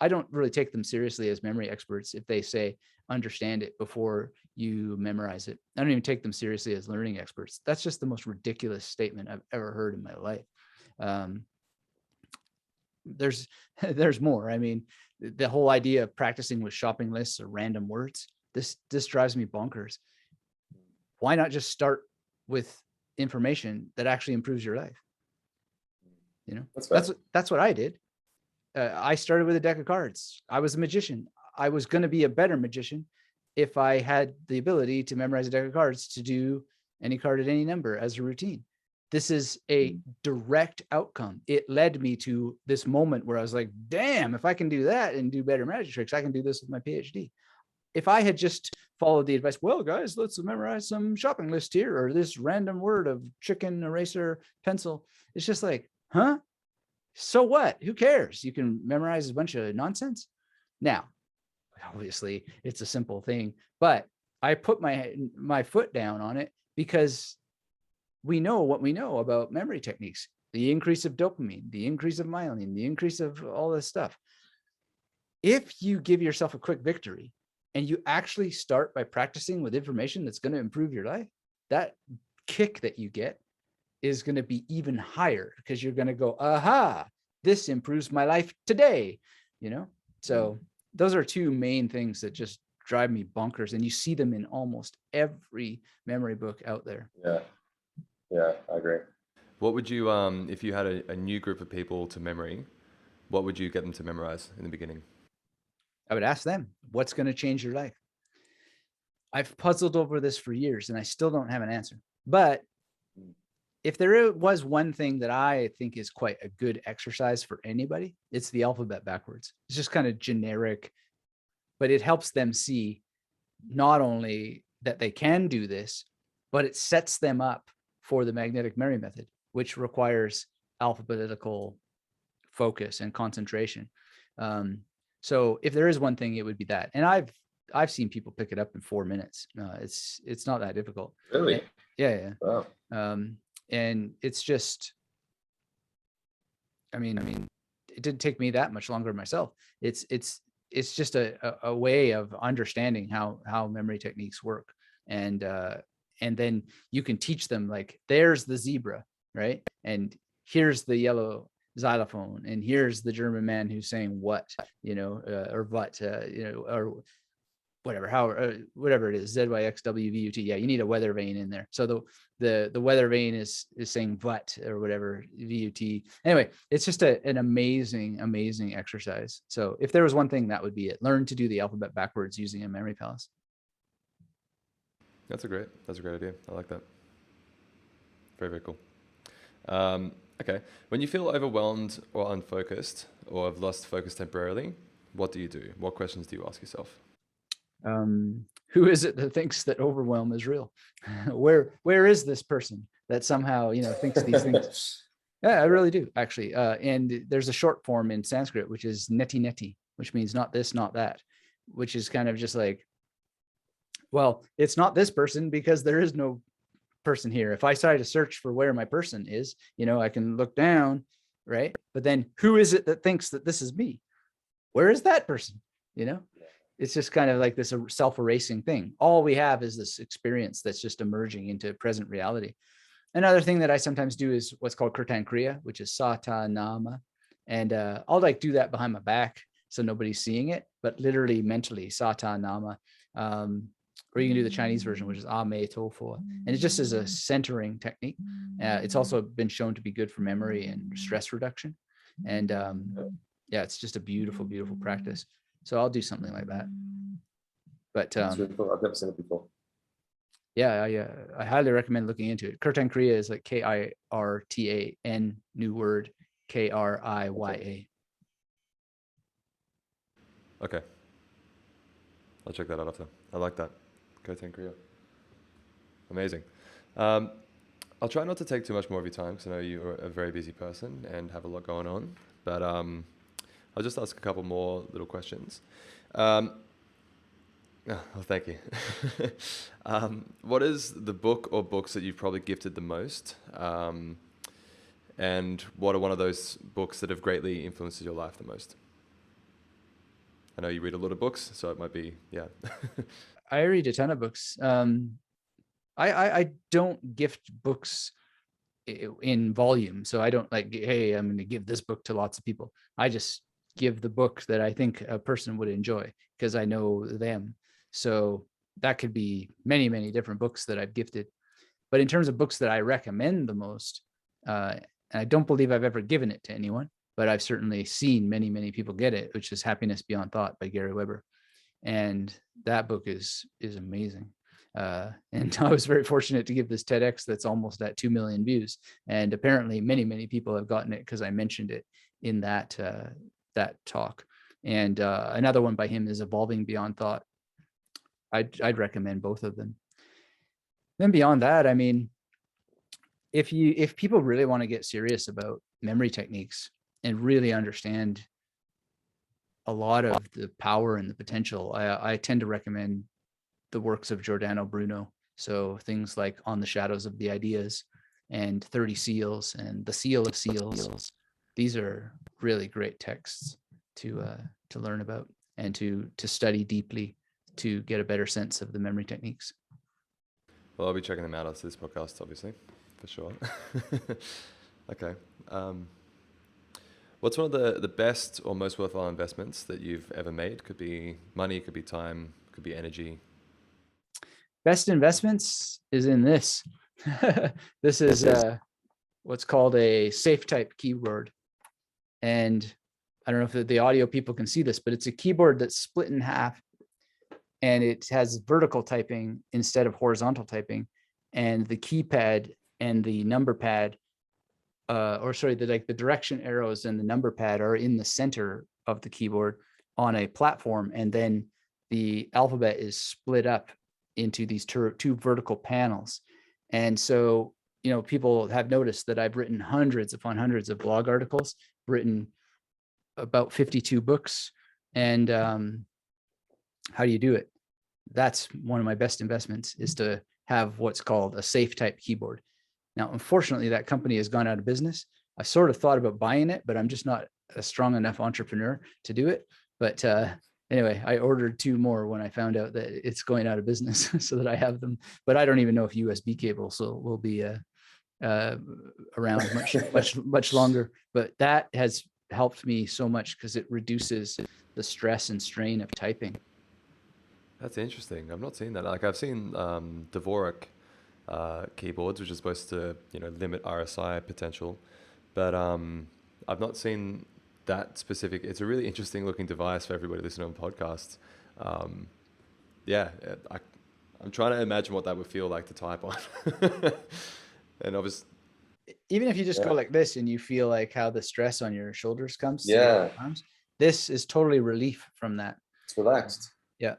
don't really take them seriously as memory experts if they say understand it before you memorize it. I don't even take them seriously as learning experts. That's just the most ridiculous statement I've ever heard in my life. There's more. I mean, the whole idea of practicing with shopping lists or random words, this drives me bonkers. Why not just start with information that actually improves your life? That's what I did. I started with a deck of cards. I was a magician. I was going to be a better magician if I had the ability to memorize a deck of cards to do any card at any number as a routine. This is a direct outcome. It led me to this moment where I was like, damn, if I can do that and do better magic tricks, I can do this with my PhD. If I had just followed the advice, well, guys, let's memorize some shopping list here, or this random word of chicken, eraser, pencil. It's just like, huh? So what? Who cares? You can memorize a bunch of nonsense. Now, obviously, it's a simple thing, but I put my foot down on it because we know what we know about memory techniques, the increase of dopamine, the increase of myelin, the increase of all this stuff. If you give yourself a quick victory and you actually start by practicing with information that's going to improve your life, that kick that you get is going to be even higher because you're going to go, aha, this improves my life today, So those are two main things that just drive me bonkers. And you see them in almost every memory book out there. Yeah, I agree. What would you, if you had a new group of people to memory, what would you get them to memorize in the beginning? I would ask them, what's going to change your life? I've puzzled over this for years and I still don't have an answer, but if there was one thing that I think is quite a good exercise for anybody, it's the alphabet backwards. It's just kind of generic, but it helps them see not only that they can do this, but it sets them up for the magnetic memory method, which requires alphabetical focus and concentration. So if there is one thing, it would be that. And I've seen people pick it up in 4 minutes. It's not that difficult. Really? Yeah. Wow. And it's just, I mean, it didn't take me that much longer myself. It's just a way of understanding how memory techniques work. And then you can teach them, like, there's the zebra, right? And here's the yellow xylophone, and here's the German man who's saying what, or what, or whatever, whatever it is, ZYXWVUT. Yeah, you need a weather vane in there. So the weather vane is saying what or whatever, VUT. Anyway, it's just an amazing exercise. So if there was one thing, that would be it. Learn to do the alphabet backwards using a memory palace. That's a great idea. I like that. Very cool. Okay. When you feel overwhelmed or unfocused or have lost focus temporarily, what do you do? What questions do you ask yourself? Who is it that thinks that overwhelm is real? Where is this person that somehow, thinks these things? Yeah, I really do, actually. And there's a short form in Sanskrit, which is neti, which means not this, not that, which is kind of just like, well, it's not this person because there is no person here. If I try to search for where my person is, I can look down, right? But then who is it that thinks that this is me? Where is that person? It's just kind of like this self-erasing thing. All we have is this experience that's just emerging into present reality. Another thing that I sometimes do is what's called kirtan kriya, which is sata nama. And I'll like do that behind my back so nobody's seeing it, but literally mentally sata nama. Or you can do the Chinese version, which is ame tofu. And it just is a centering technique. It's also been shown to be good for memory and stress reduction. And yeah, it's just a beautiful practice. So I'll do something like that. But That's really cool. I've never seen it before. Yeah, I highly recommend looking into it. Kirtan Kriya is like KIRTAN, new word, KRIYA. Okay. I'll check that out after. I like that. Kirtan Kriya. Amazing. I'll try not to take too much more of your time because I know you're a very busy person and have a lot going on. But I'll just ask a couple more little questions. Oh, thank you. What is the book or books that you've probably gifted the most? And what are one of those books that have greatly influenced your life the most? I know you read a lot of books, so it might be, yeah. I read a ton of books. I don't gift books in volume. So I don't like, hey, I'm going to give this book to lots of people. I just give the book that I think a person would enjoy because I know them. So that could be many different books that I've gifted. But in terms of books that I recommend the most, and I don't believe I've ever given it to anyone, but I've certainly seen many people get it, which is Happiness Beyond Thought by Gary Weber. And that book is amazing. And I was very fortunate to give this TEDx that's almost at 2 million views. And apparently many people have gotten it because I mentioned it in that talk. And another one by him is Evolving Beyond Thought. I'd recommend both of them. Then beyond that, I mean, if people really want to get serious about memory techniques and really understand a lot of the power and the potential, I tend to recommend the works of Giordano Bruno. So things like On the Shadows of the Ideas and 30 Seals and The Seal of Seals. These are really great texts to learn about and to study deeply to get a better sense of the memory techniques. Well, I'll be checking them out after this podcast, obviously, for sure. Okay. What's one of the best or most worthwhile investments that you've ever made? Could be money, could be time, could be energy. Best investments is in this. This is what's called a safe type keyboard. And I don't know if the audio people can see this, but it's a keyboard that's split in half and it has vertical typing instead of horizontal typing. And the keypad and the number pad, the direction arrows and the number pad are in the center of the keyboard on a platform, and then the alphabet is split up into these two vertical panels. And so, people have noticed that I've written hundreds upon hundreds of blog articles, written about 52 books. And how do you do it? That's one of my best investments, is to have what's called a safe type keyboard. Now, unfortunately, that company has gone out of business. I sort of thought about buying it, but I'm just not a strong enough entrepreneur to do it. But anyway, I ordered 2 more when I found out that it's going out of business so that I have them. But I don't even know if USB cable will be around much longer. But that has helped me so much because it reduces the stress and strain of typing. That's interesting. I've not seen that. Like, I've seen DVorak keyboards, which is supposed to, limit RSI potential, but I've not seen that specific. It's a really interesting looking device for everybody listening on podcasts. Yeah, I'm trying to imagine what that would feel like to type on. And obviously, even if you just go like this and you feel like how the stress on your shoulders comes to Yeah. your arms, this is totally relief from that. It's relaxed. Yeah.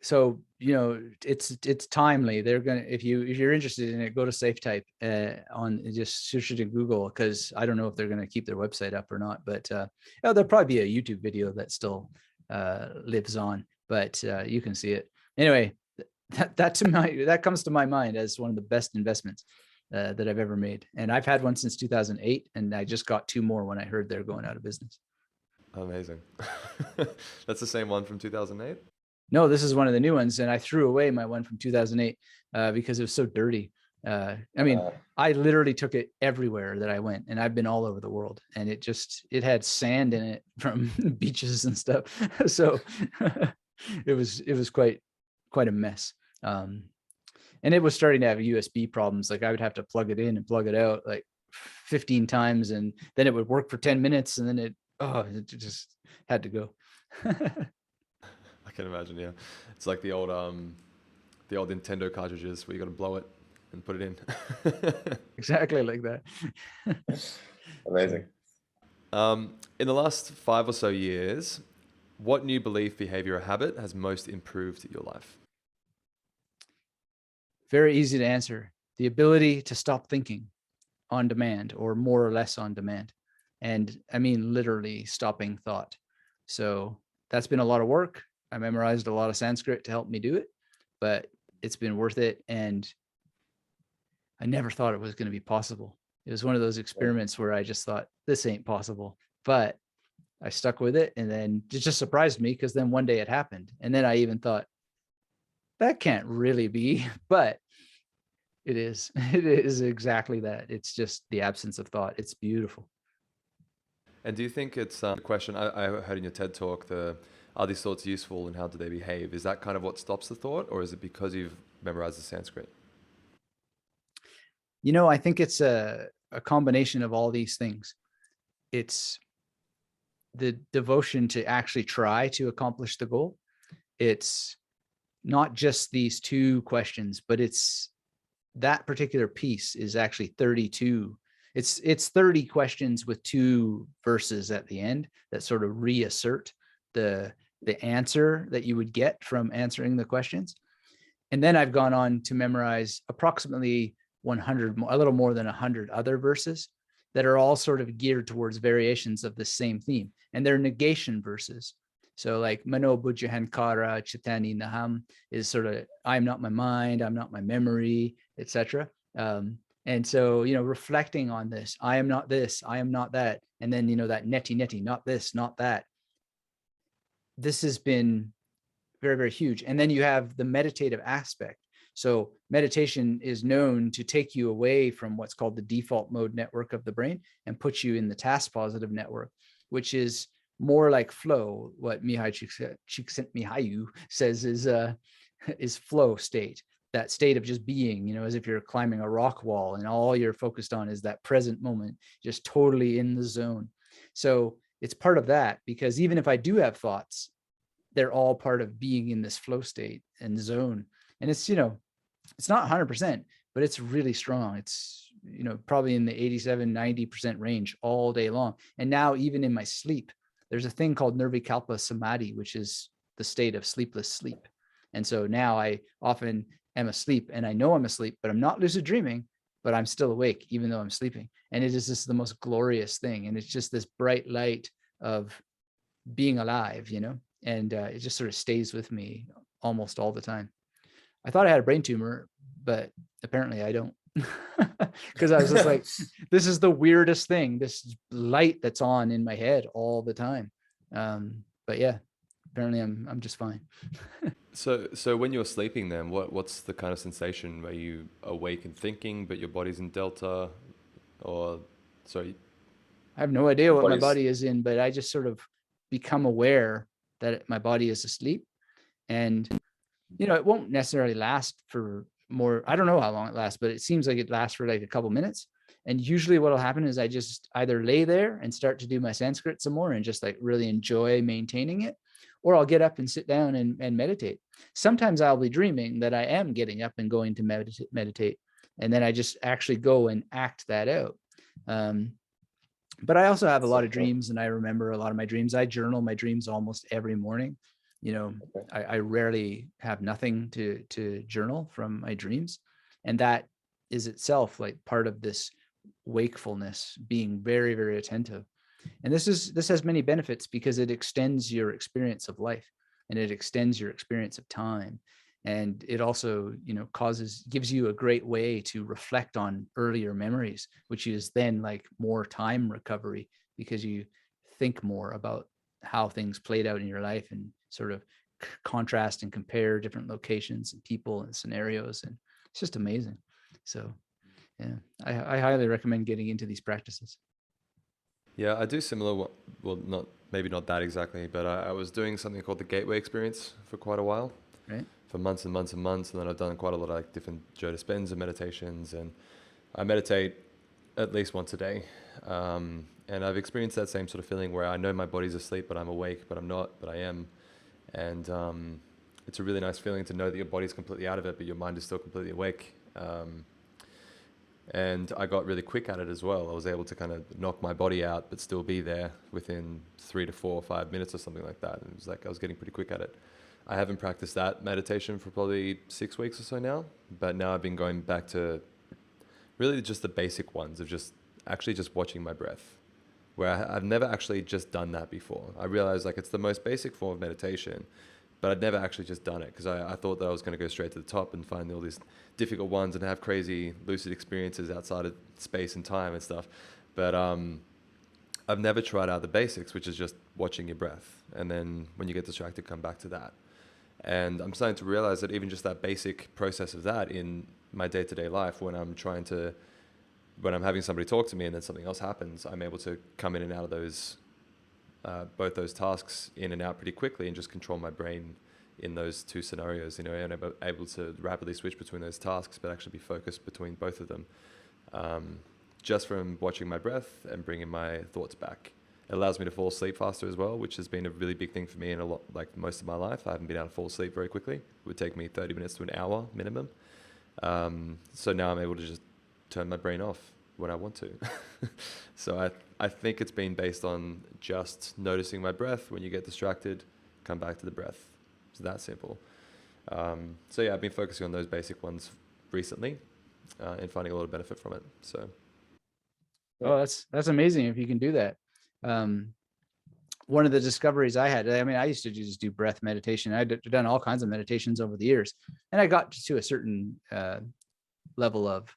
So it's timely. They're gonna, if you're interested in it, go to SafeType just search it in Google, because I don't know if they're gonna keep their website up or not. But there'll probably be a YouTube video that still lives on, but you can see it anyway. That comes to my mind as one of the best investments that I've ever made, and I've had one since 2008, and I just got 2 more when I heard they're going out of business. amazing. That's the same one from 2008? No, this is one of the new ones, and I threw away my one from 2008 because it was so dirty. I literally took it everywhere that I went, and I've been all over the world, and it had sand in it from beaches and stuff. So it was quite a mess. And it was starting to have USB problems. Like, I would have to plug it in and plug it out like 15 times, and then it would work for 10 minutes, and then it just had to go. I can imagine. Yeah, it's like the old Nintendo cartridges where you got to blow it and put it in. Exactly like that. Amazing. In the last 5 or so years, what new belief, behavior, or habit has most improved your life? Very easy to answer. The ability to stop thinking on demand, or more or less on demand. And I mean, literally stopping thought. So that's been a lot of work. I memorized a lot of Sanskrit to help me do it, but it's been worth it. And I never thought it was going to be possible. It was one of those experiments where I just thought, this ain't possible, but I stuck with it. And then it just surprised me, because then one day it happened. And then I even thought, that can't really be, but it is. It is exactly that. It's just the absence of thought. It's beautiful. And do you think it's a question I heard in your TED talk, are these thoughts useful and how do they behave? Is that kind of what stops the thought, or is it because you've memorized the Sanskrit? I think it's a combination of all these things. It's the devotion to actually try to accomplish the goal. It's not just these 2 questions, but it's that particular piece is actually 32. It's 30 questions with 2 verses at the end that sort of reassert the answer that you would get from answering the questions. And then I've gone on to memorize approximately 100, a little more than 100 other verses that are all sort of geared towards variations of the same theme. And they're negation verses. So like Mano Buddhahankara Chitani Naham is sort of, I'm not my mind, I'm not my memory, etc. And so, reflecting on this, I am not this, I am not that. And then, that neti, not this, not that. This has been very, very huge. And then you have the meditative aspect. So meditation is known to take you away from what's called the default mode network of the brain and put you in the task positive network, which is more like flow. What Mihai Csikszentmihalyi says is flow state, that state of just being, as if you're climbing a rock wall and all you're focused on is that present moment, just totally in the zone. So it's part of that, because even if I do have thoughts, they're all part of being in this flow state and zone. And it's, it's not 100%, but it's really strong. It's, probably in the 87-90% range all day long. And now even in my sleep, there's a thing called nirvikalpa samadhi, which is the state of sleepless sleep. And so now I often am asleep, and I know I'm asleep, but I'm not lucid dreaming, but I'm still awake even though I'm sleeping. And it is just the most glorious thing. And it's just this bright light of being alive, and it just sort of stays with me almost all the time. I thought I had a brain tumor, but apparently I don't. Because I was just like, this is the weirdest thing, this light that's on in my head all the time. But yeah, apparently I'm just fine. So when you're sleeping, then what's the kind of sensation? Are you awake and thinking, but your body's in delta, or sorry? I have no idea what my Body's- body is in, but I just sort of become aware that my body is asleep. And, it won't necessarily last for more. I don't know how long it lasts, but it seems like it lasts for like a couple minutes. And usually what'll happen is I just either lay there and start to do my Sanskrit some more and just like really enjoy maintaining it, or I'll get up and sit down and meditate. Sometimes I'll be dreaming that I am getting up and going to meditate. And then I just actually go and act that out. But I also have a lot of dreams, and I remember a lot of my dreams. I journal my dreams almost every morning. I rarely have nothing to journal from my dreams. And that is itself like part of this wakefulness, being very, very attentive. And this has many benefits because it extends your experience of life, and it extends your experience of time. And it also, gives you a great way to reflect on earlier memories, which is then like more time recovery, because you think more about how things played out in your life and sort of contrast and compare different locations and people and scenarios. And it's just amazing. So yeah, I highly recommend getting into these practices. Yeah, I do similar. Well, maybe not that exactly, but I was doing something called the Gateway Experience for quite a while. Right. For months and months and months, and then I've done quite a lot of like different Joe Dispenza meditations, and I meditate at least once a day. And I've experienced that same sort of feeling where I know my body's asleep, but I'm awake, but I'm not, but I am. And it's a really nice feeling to know that your body's completely out of it, but your mind is still completely awake. And I got really quick at it as well. I was able to kind of knock my body out, but still be there within 3 to 4 or 5 minutes or something like that. And it was like I was getting pretty quick at it. I haven't practiced that meditation for probably 6 weeks or so now, but now I've been going back to really just the basic ones of just watching my breath, where I've never actually just done that before. I realized like it's the most basic form of meditation, but I'd never actually just done it because I thought that I was going to go straight to the top and find all these difficult ones and have crazy lucid experiences outside of space and time and stuff. But I've never tried out the basics, which is just watching your breath. And then when you get distracted, come back to that. And I'm starting to realize that even just that basic process of that in my day-to-day life, when I'm having somebody talk to me and then something else happens, I'm able to come in and out of those, both those tasks in and out pretty quickly and just control my brain in those two scenarios, and I'm able to rapidly switch between those tasks, but actually be focused between both of them. Just from watching my breath and bringing my thoughts back. It allows me to fall asleep faster as well, which has been a really big thing for me in like most of my life. I haven't been able to fall asleep very quickly. It would take me 30 minutes to an hour minimum. So now I'm able to just turn my brain off when I want to. So I think it's been based on just noticing my breath. When you get distracted, come back to the breath. It's that simple. So yeah, I've been focusing on those basic ones recently and finding a lot of benefit from it. So. Oh, that's amazing if you can do that. One of the discoveries I had, I used to just do breath meditation. I'd done all kinds of meditations over the years, and I got to a certain level of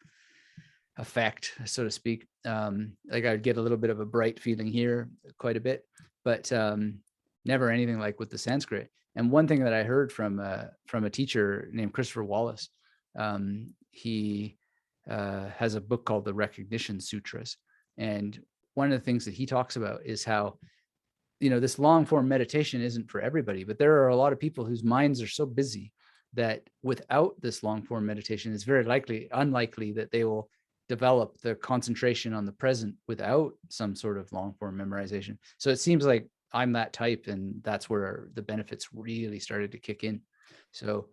effect, so to speak. Like I'd get a little bit of a bright feeling here, quite a bit, but never anything like with the Sanskrit. And one thing that I heard from a teacher named Christopher Wallace, he has a book called the Recognition Sutras. And one of the things that he talks about is how, this long form meditation isn't for everybody, but there are a lot of people whose minds are so busy that without this long form meditation, it's very unlikely that they will develop the concentration on the present without some sort of long form memorization. So it seems like I'm that type, and that's where the benefits really started to kick in. So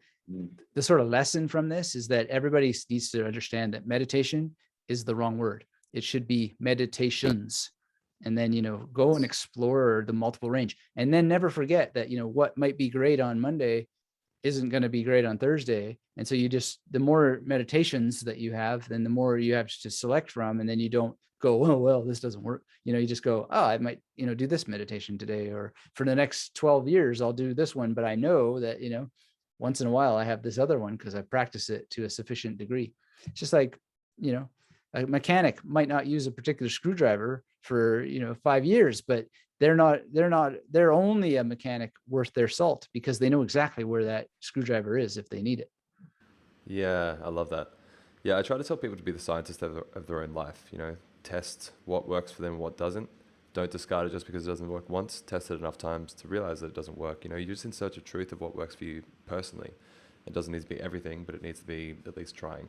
the sort of lesson from this is that everybody needs to understand that meditation is the wrong word. It should be meditations. And then, go and explore the multiple range, and then never forget that, what might be great on Monday isn't going to be great on Thursday. And so the more meditations that you have, then the more you have to select from. And then you don't go, oh, well, this doesn't work. You just go, oh, I might, do this meditation today, or for the next 12 years, I'll do this one. But I know that, once in a while I have this other one because I practice it to a sufficient degree. It's just like, a mechanic might not use a particular screwdriver for, 5 years, but they're only a mechanic worth their salt because they know exactly where that screwdriver is if they need it. Yeah, I love that. Yeah, I try to tell people to be the scientist of their own life. Test what works for them and what doesn't. Don't discard it just because it doesn't work once. Test it enough times to realize that it doesn't work. You're just in search of truth of what works for you personally. It doesn't need to be everything, but it needs to be at least trying.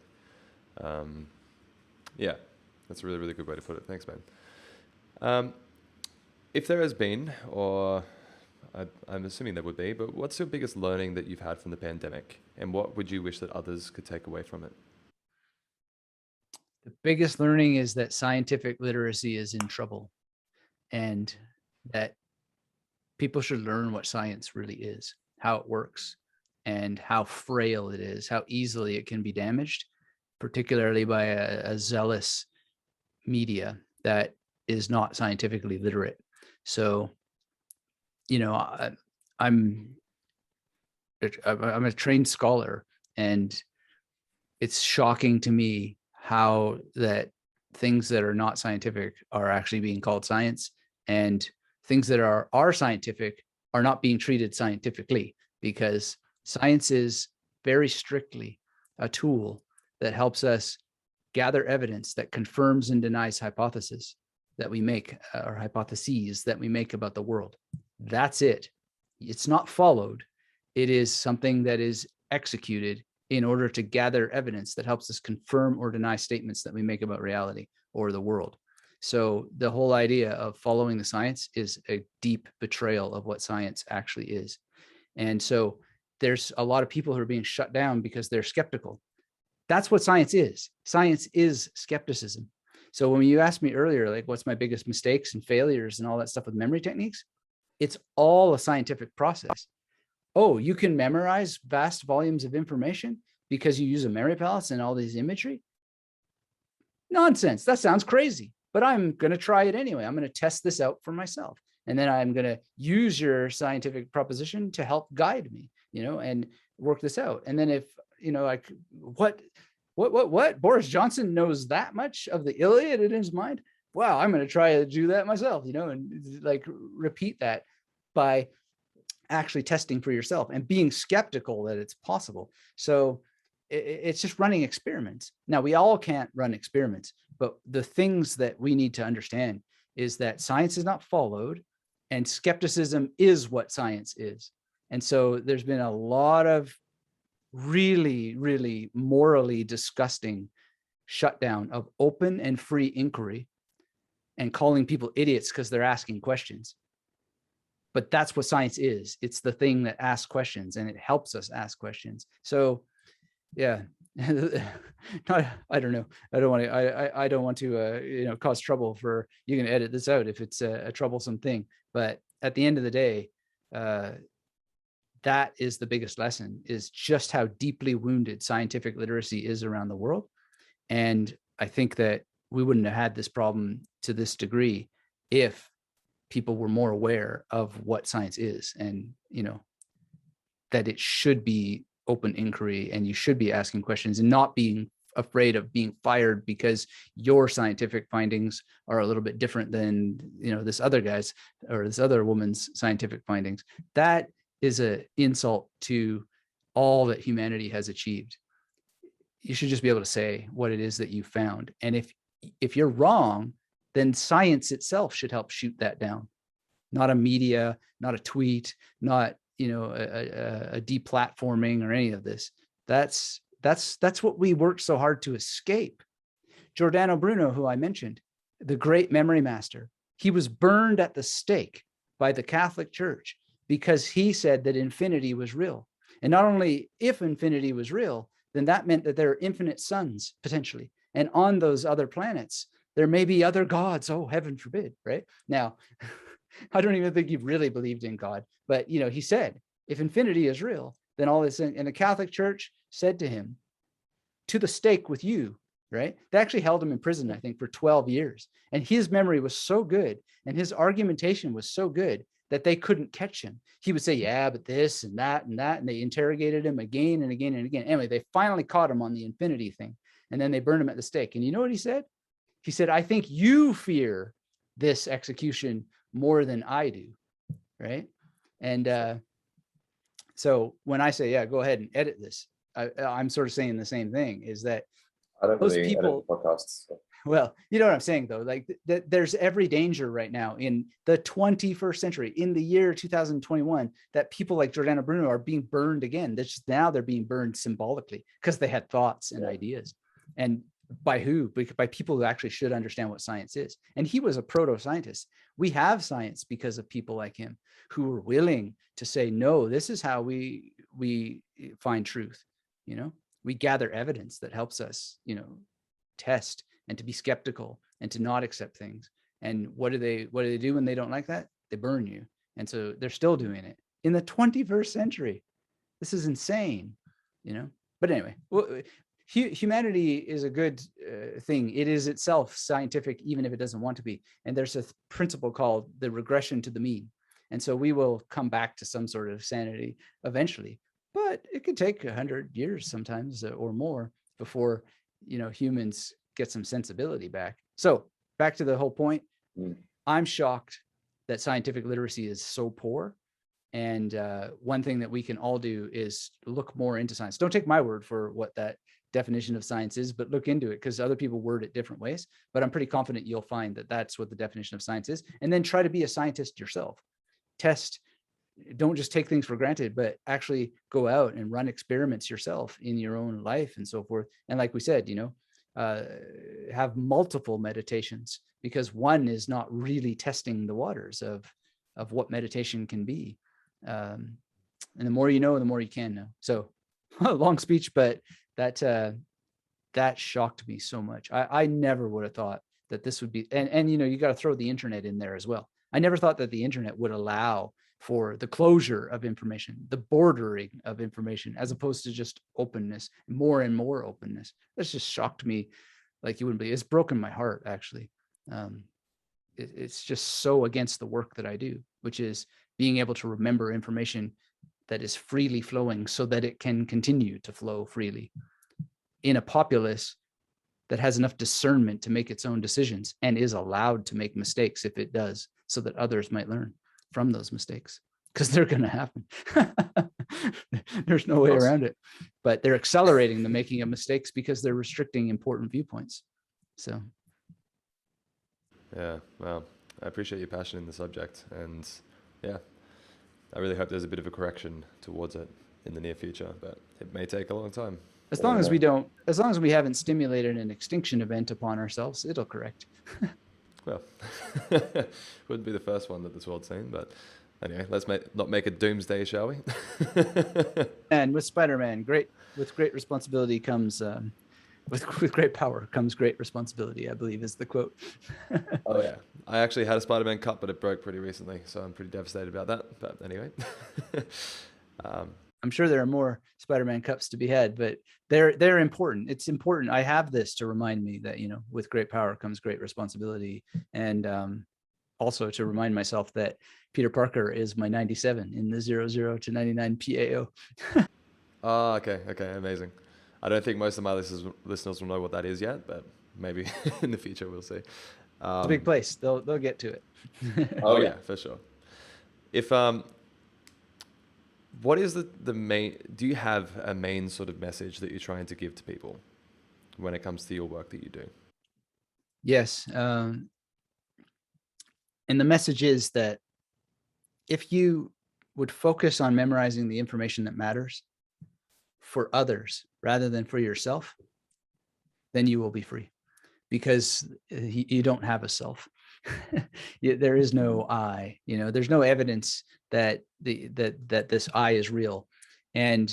Yeah, that's a really, really good way to put it. Thanks, man. If there has been, or I'm assuming there would be, but what's your biggest learning that you've had from the pandemic, and what would you wish that others could take away from it? The biggest learning is that scientific literacy is in trouble, and that people should learn what science really is, how it works, and how frail it is, how easily it can be damaged, particularly by a zealous media that is not scientifically literate. So, I'm a trained scholar, and it's shocking to me how that things that are not scientific are actually being called science, and things that are scientific are not being treated scientifically, because science is very strictly a tool that helps us gather evidence that confirms and denies hypotheses that we make, or hypotheses that we make about the world. That's it. It's not followed. It is something that is executed in order to gather evidence that helps us confirm or deny statements that we make about reality or the world. So the whole idea of following the science is a deep betrayal of what science actually is. And so there's a lot of people who are being shut down because they're skeptical. That's what science is. Science is skepticism. So when you asked me earlier, like, what's my biggest mistakes and failures and all that stuff with memory techniques, it's all a scientific process. Oh, you can memorize vast volumes of information because you use a memory palace and all these imagery? Nonsense. That sounds crazy, but I'm going to try it anyway. I'm going to test this out for myself. And then I'm going to use your scientific proposition to help guide me, and work this out. And then if, like, what Boris Johnson knows that much of the Iliad in his mind? Wow, I'm going to try to do that myself, and like repeat that by actually testing for yourself and being skeptical that it's possible. So it's just running experiments. Now, we all can't run experiments, but the things that we need to understand is that science is not followed, and skepticism is what science is. And so there's been a lot of really, really morally disgusting shutdown of open and free inquiry and calling people idiots because they're asking questions. But that's what science is. It's the thing that asks questions, and it helps us ask questions. So, yeah, I don't know. I don't want to, cause trouble for, you can edit this out if it's a troublesome thing. But at the end of the day, that is the biggest lesson, is just how deeply wounded scientific literacy is around the world. And I think that we wouldn't have had this problem to this degree if people were more aware of what science is, and, that it should be open inquiry, and you should be asking questions and not being afraid of being fired because your scientific findings are a little bit different than, this other guy's or this other woman's scientific findings. That is an insult to all that humanity has achieved. You should just be able to say what it is that you found. And if you're wrong, then science itself should help shoot that down. Not a media, not a tweet, not, a deplatforming or any of this. That's what we worked so hard to escape. Giordano Bruno, who I mentioned, the great memory master, he was burned at the stake by the Catholic Church because he said that infinity was real. And not only if infinity was real, then that meant that there are infinite suns potentially. And on those other planets, there may be other gods. Oh, heaven forbid, right? Now, I don't even think he really believed in God, but he said, if infinity is real, then all this, and the Catholic Church said to him, to the stake with you, right? They actually held him in prison, I think, for 12 years. And his memory was so good and his argumentation was so good that they couldn't catch him. He would say, yeah, but this and that and that. And they interrogated him again and again and again. Anyway, they finally caught him on the infinity thing. And then they burned him at the stake. And you know what he said? He said, I think you fear this execution more than I do, right? And so when I say, yeah, go ahead and edit this, I'm sort of saying the same thing, is that I don't those really people, edit podcasts. So. well, you know what I'm saying though, like there's every danger right now in the 21st century, in the year 2021, that people like Giordano Bruno are being burned again. Now they're being burned symbolically because they had thoughts and ideas. And by who? By people who actually should understand what science is. And he was a proto-scientist. We have science because of people like him who were willing to say, no, this is how we find truth. We gather evidence that helps us, test and to be skeptical and to not accept things. And what do they do when they don't like that? They burn you. And so they're still doing it in the 21st century. This is insane, But anyway, humanity is a good thing. It is itself scientific, even if it doesn't want to be. And there's a principle called the regression to the mean. And so we will come back to some sort of sanity eventually. But it could take 100 years sometimes or more before, humans get some sensibility back. So back to the whole point. I'm shocked that scientific literacy is so poor. And one thing that we can all do is look more into science. Don't take my word for what that definition of science is, but look into it, because other people word it different ways. But I'm pretty confident you'll find that that's what the definition of science is. And then try to be a scientist yourself. Don't just take things for granted, but actually go out and run experiments yourself in your own life and so forth. And like we said, have multiple meditations, because one is not really testing the waters of what meditation can be. And the more you know, the more you can know. So long speech, but that shocked me so much. I never would have thought that this would be, and you got to throw the internet in there as well. I never thought that the internet would allow for the closure of information, the bordering of information, as opposed to just openness, more and more openness. That's just shocked me like you wouldn't believe. It's broken my heart, actually. It's just so against the work that I do, which is being able to remember information that is freely flowing so that it can continue to flow freely in a populace that has enough discernment to make its own decisions and is allowed to make mistakes if it does, so that others might learn from those mistakes, because they're going to happen. There's no way around it, but they're accelerating the making of mistakes because they're restricting important viewpoints. So. Yeah, well, I appreciate your passion in the subject, and yeah, I really hope there's a bit of a correction towards it in the near future, but it may take a long time. As long as we haven't stimulated an extinction event upon ourselves, it'll correct. Well, wouldn't be the first one that this world's seen, but anyway, let's not make a doomsday, shall we? And with Spider-Man, with great responsibility comes, with great power comes great responsibility, I believe is the quote. Oh yeah, I actually had a Spider-Man cup, but it broke pretty recently, so I'm pretty devastated about that. But anyway. I'm sure there are more Spider-Man cups to be had, but they're important. It's important. I have this to remind me that, with great power comes great responsibility. And also to remind myself that Peter Parker is my 97 in the 00 to 99 PAO. Oh, okay, amazing. I don't think most of my listeners will know what that is yet, but maybe in the future we'll see. It's a big place. They'll get to it. Oh yeah, for sure. If what is the main, do you have a main sort of message that you're trying to give to people when it comes to your work that you do? Yes. And the message is that if you would focus on memorizing the information that matters for others rather than for yourself, then you will be free, because you don't have a self. There is no I, there's no evidence that this I is real. And,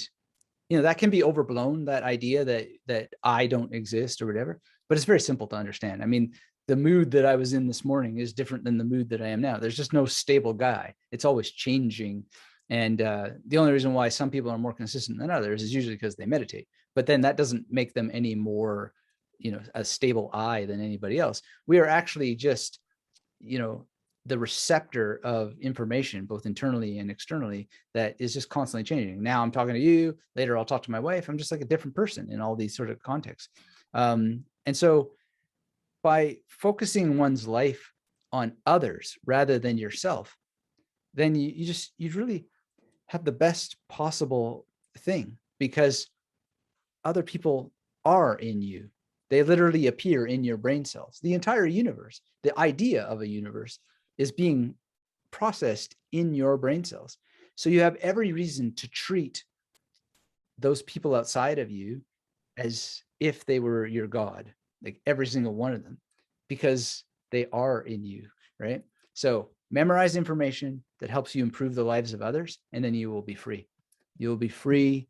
that can be overblown, that idea that I don't exist or whatever, but it's very simple to understand. I mean, the mood that I was in this morning is different than the mood that I am now. There's just no stable guy. It's always changing. And the only reason why some people are more consistent than others is usually because they meditate. But then that doesn't make them any more, a stable I than anybody else. We are actually just, the receptor of information, both internally and externally, that is just constantly changing. Now I'm talking to you, later I'll talk to my wife. I'm just like a different person in all these sort of contexts. And so by focusing one's life on others rather than yourself, then you really have the best possible thing, because other people are in you. They literally appear in your brain cells. The entire universe, the idea of a universe, is being processed in your brain cells. So you have every reason to treat those people outside of you as if they were your God, like every single one of them, because they are in you, right? So memorize information that helps you improve the lives of others, and then you will be free. You will be free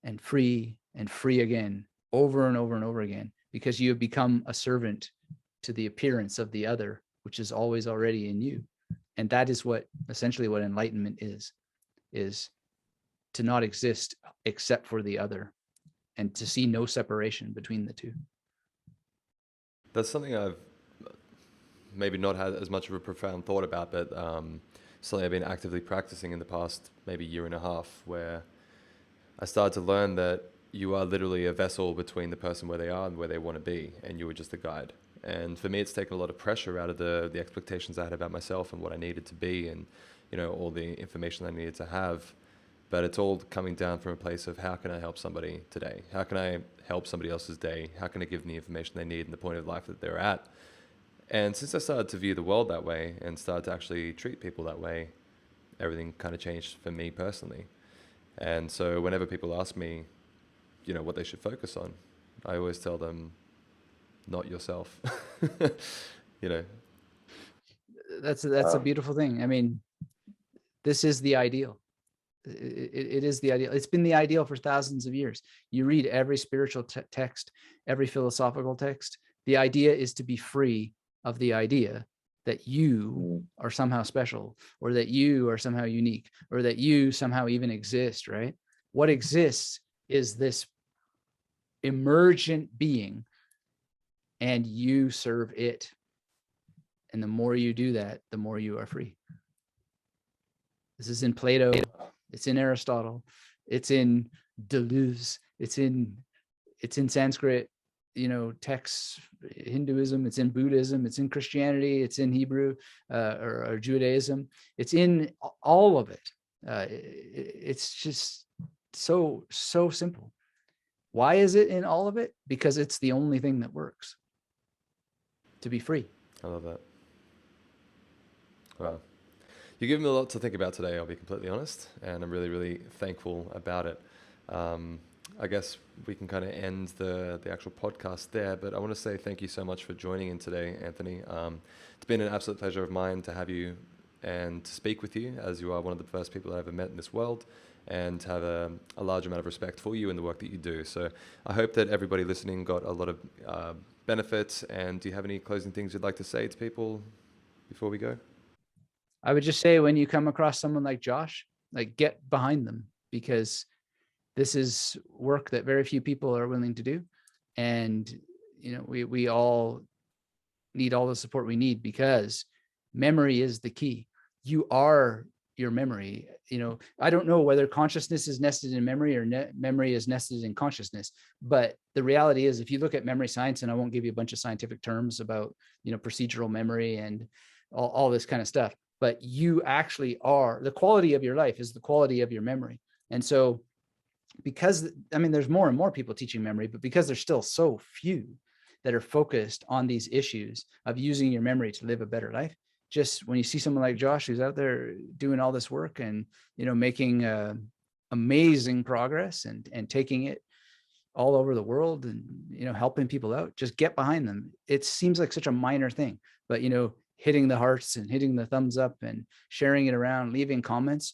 and free and free again, over and over and over again, because you have become a servant to the appearance of the other, which is always already in you. And that is essentially what enlightenment is to not exist except for the other, and to see no separation between the two. That's something I've maybe not had as much of a profound thought about, but something I've been actively practicing in the past maybe year and a half, where I started to learn that you are literally a vessel between the person where they are and where they want to be, and you are just a guide. And for me, it's taken a lot of pressure out of the expectations I had about myself and what I needed to be, and all the information I needed to have. But it's all coming down from a place of, how can I help somebody today? How can I help somebody else's day? How can I give them the information they need and the point of life that they're at? And since I started to view the world that way and started to actually treat people that way, everything kind of changed for me personally. And so whenever people ask me, what they should focus on, I always tell them, not yourself. That's a beautiful thing. I mean, this is the ideal. It is the ideal. It's been the ideal for thousands of years. You read every spiritual text, every philosophical text. The idea is to be free of the idea that you are somehow special, or that you are somehow unique, or that you somehow even exist, right? What exists is this emergent being, and you serve it. And the more you do that, the more you are free. This is in Plato. It's in Aristotle. It's in Deleuze. It's in Sanskrit, texts, Hinduism. It's in Buddhism. It's in Christianity. It's in Hebrew or Judaism. It's in all of it. It's just so simple. Why is it in all of it? Because it's the only thing that works. To be free. I love that. Wow. You give me a lot to think about today, I'll be completely honest, and I'm really, really thankful about it. I guess we can kind of end the actual podcast there, but I want to say thank you so much for joining in today, Anthony. It's been an absolute pleasure of mine to have you and to speak with you, as you are one of the first people I've ever met in this world, and have a large amount of respect for you and the work that you do. So I hope that everybody listening got a lot of benefits. And do you have any closing things you'd like to say to people before we go? I would just say, when you come across someone like Josh, like, get behind them, because this is work that very few people are willing to do. And, we all need all the support we need, because memory is the key. You are your memory. I don't know whether consciousness is nested in memory or memory is nested in consciousness, but the reality is, if you look at memory science, and I won't give you a bunch of scientific terms about, procedural memory and all this kind of stuff, but you actually are, the quality of your life is the quality of your memory. And so, because, there's more and more people teaching memory, but because there's still so few that are focused on these issues of using your memory to live a better life, just when you see someone like Josh, who's out there doing all this work and, making amazing progress and taking it all over the world and, helping people out, just get behind them. It seems like such a minor thing, but, hitting the hearts and hitting the thumbs up and sharing it around, leaving comments,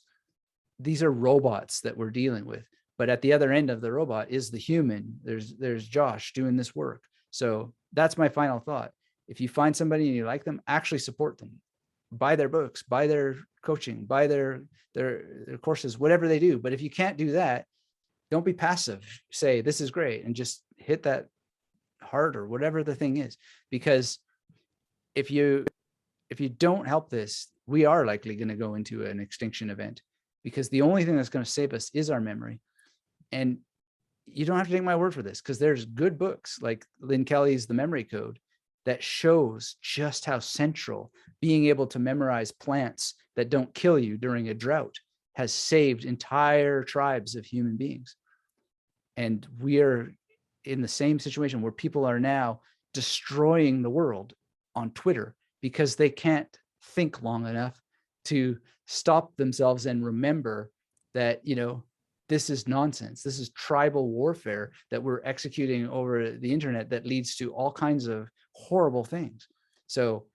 these are robots that we're dealing with, but at the other end of the robot is the human. There's Josh doing this work. So that's my final thought. If you find somebody and you like them, actually support them. Buy their books, buy their coaching, buy their courses, whatever they do. But if you can't do that, don't be passive. Say, this is great, and just hit that heart or whatever the thing is. Because if you don't help this, we are likely going to go into an extinction event, because the only thing that's going to save us is our memory. And you don't have to take my word for this, because there's good books like Lynn Kelly's The Memory Code that shows just how central being able to memorize plants that don't kill you during a drought has saved entire tribes of human beings. And we are in the same situation where people are now destroying the world on Twitter because they can't think long enough to stop themselves and remember that, this is nonsense. This is tribal warfare that we're executing over the internet that leads to all kinds of horrible things. So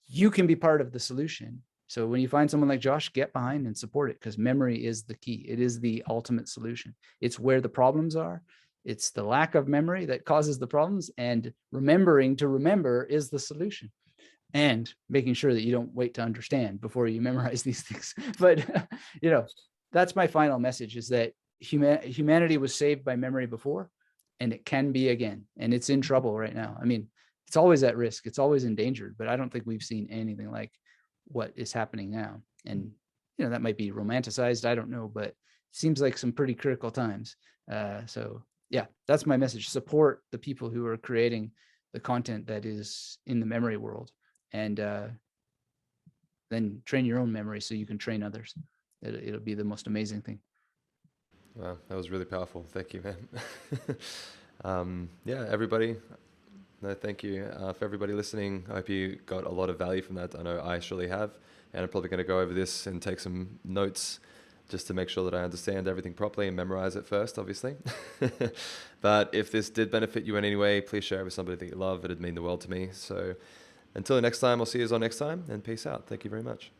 you can be part of the solution. So when you find someone like Josh, get behind and support it, because memory is the key. It is the ultimate solution. It's where the problems are. It's the lack of memory that causes the problems, and remembering to remember is the solution. And making sure that you don't wait to understand before you memorize these things. But, that's my final message, is that humanity was saved by memory before, and it can be again. And it's in trouble right now. I mean, it's always at risk. It's always endangered, but I don't think we've seen anything like what is happening now. And, that might be romanticized. I don't know, but it seems like some pretty critical times. So yeah, that's my message. Support the people who are creating the content that is in the memory world, and then train your own memory so you can train others. It'll be the most amazing thing. Wow, that was really powerful. Thank you, man. Yeah, everybody. No, thank you. For everybody listening, I hope you got a lot of value from that. I know I surely have. And I'm probably going to go over this and take some notes just to make sure that I understand everything properly and memorize it first, obviously. But if this did benefit you in any way, please share it with somebody that you love. It'd mean the world to me. So until next time, I'll see you all next time, and peace out. Thank you very much.